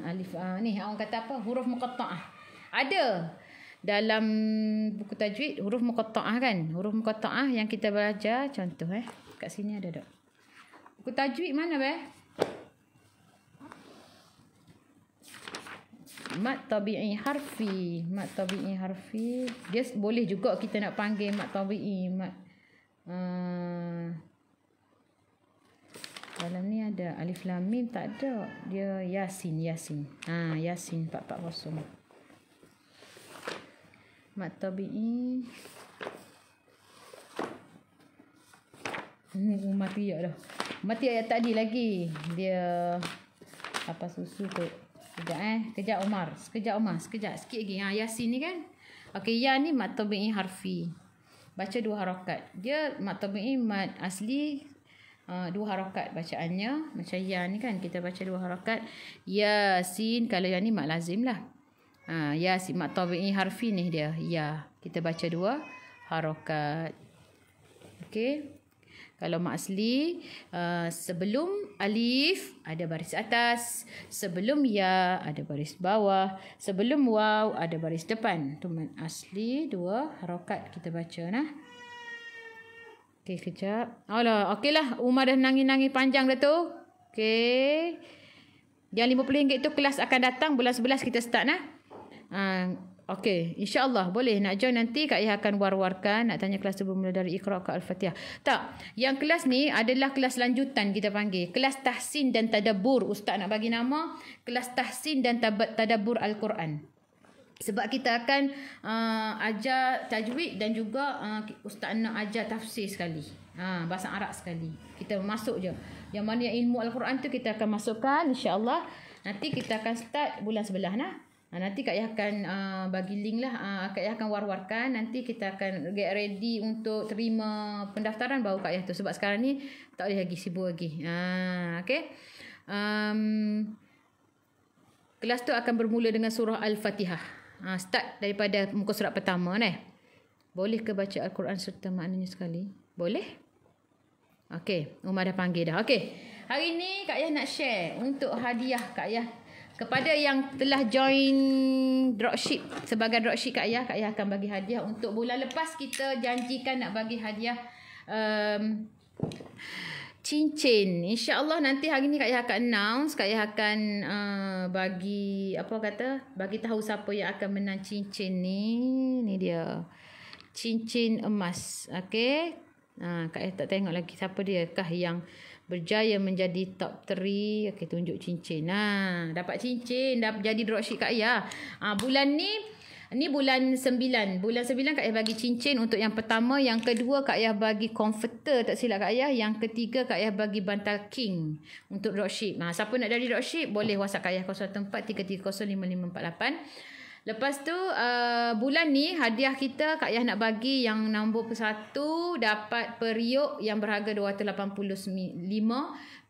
Alif ni orang kata apa? Huruf muqatta'ah. Ada dalam buku tajwid huruf muqatta'ah kan? Huruf muqatta'ah yang kita belajar, contoh kat sini ada tak? Buku tajwid mana mat tabi'i harfi. Mat tabi'i harfi, dia boleh juga kita nak panggil mat tabi'i. Dalam ni ada alif lam mim, tak ada. Dia Yasin. Yasin 440. Mat tabi'i. Mati dah. Mati ayat tadi lagi. Dia apa susu tu. Kejap Umar. Sekejap. Sikit lagi. Yasin ni kan. Okey, ya ni mat tabi'i harfi. Baca 2 harakat. Dia mat tabi'i mat asli 2 harakat bacaannya. Macam ya ni kan, kita baca 2 harakat. Yasin, kalau yang ni mat lazim lah. Yasin mat tabi'i harfi ni dia. Ya, kita baca 2 harakat. Okey. Kalau mat asli, sebelum alif ada baris atas, sebelum ya ada baris bawah, sebelum waw ada baris depan. Tu mat asli 2 harakat kita baca nah. Okey, kejap. Okeylah, Umar dah nangis-nangis panjang dah tu. Okey. Yang RM50 tu kelas akan datang bulan 11 kita start nah. Okey, insya-Allah boleh nak join nanti. Kak Yah akan war-warkan, nak tanya kelas tu bermula dari Iqra ke Al-Fatihah. Tak, yang kelas ni adalah kelas lanjutan kita panggil. Kelas tahsin dan tadabbur. Ustaz nak bagi nama kelas tahsin dan tadabbur Al-Quran. Sebab kita akan ajar tajwid dan juga Ustaz nak ajar tafsir sekali. Bahasa Arab sekali. Kita masuk je. Yang mana yang ilmu Al-Quran tu kita akan masukkan insya-Allah. Nanti kita akan start bulan 11 nah. Nanti Kak Yah akan bagi link lah. Kak Yah akan war-warkan. Nanti kita akan get ready untuk terima pendaftaran baru Kak Yah tu. Sebab sekarang ni tak boleh lagi, sibuk lagi. Okay. Kelas tu akan bermula dengan surah Al-Fatihah. Start daripada muka surat pertama ni. Boleh ke baca Al-Quran serta maknanya sekali? Boleh? Okay. Umar dah panggil dah. Okay. Hari ni Kak Yah nak share untuk hadiah Kak Yah. Kepada yang telah join dropship, sebagai dropship Kak Yah akan bagi hadiah. Untuk bulan lepas kita janjikan nak bagi hadiah cincin. InsyaAllah nanti hari ni Kak Yah akan announce. Kak Yah akan bagi tahu siapa yang akan menang cincin ni. Ni dia. Cincin emas. Okay. Kak Yah tak tengok lagi siapa dia kah yang berjaya menjadi top 3. Okey, tunjuk cincin. Dapat cincin, dah jadi dropship Kak Yah. Bulan ni Ni bulan 9. Bulan 9 Kak Ayah bagi cincin untuk yang pertama. Yang kedua Kak Ayah bagi comforter, tak silap Kak Ayah. Yang ketiga Kak Ayah bagi bantal king untuk dropship. Siapa nak dari dropship boleh WhatsApp Kak Ayah 0433055548. Lepas tu bulan ni hadiah kita Kak Ayah nak bagi yang nombor 1 dapat periuk yang berharga 285.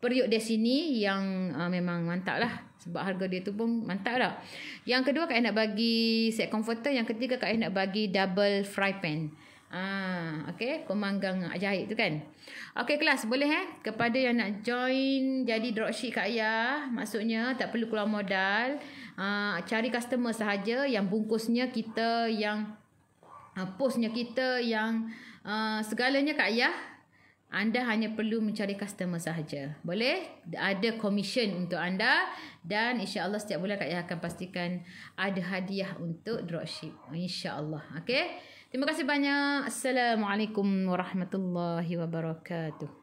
Periuk Destiny yang memang mantap lah. Sebab harga dia tu pun mantap lah. Yang kedua Kak Ayah nak bagi set comforter. Yang ketiga Kak Ayah nak bagi double fry pan. Okay, pemanggang jahit tu kan. Okay kelas, boleh kepada yang nak join jadi dropship Kak Ayah, maksudnya tak perlu keluar modal. Cari customer sahaja, yang bungkusnya kita, yang postnya kita, yang segalanya Kak Ayah. Anda hanya perlu mencari customer sahaja. Boleh? Ada commission untuk anda. Dan insya-Allah setiap bulan Kak Ayah akan pastikan ada hadiah untuk dropship. Insya-Allah. Okey. Terima kasih banyak. Assalamualaikum warahmatullahi wabarakatuh.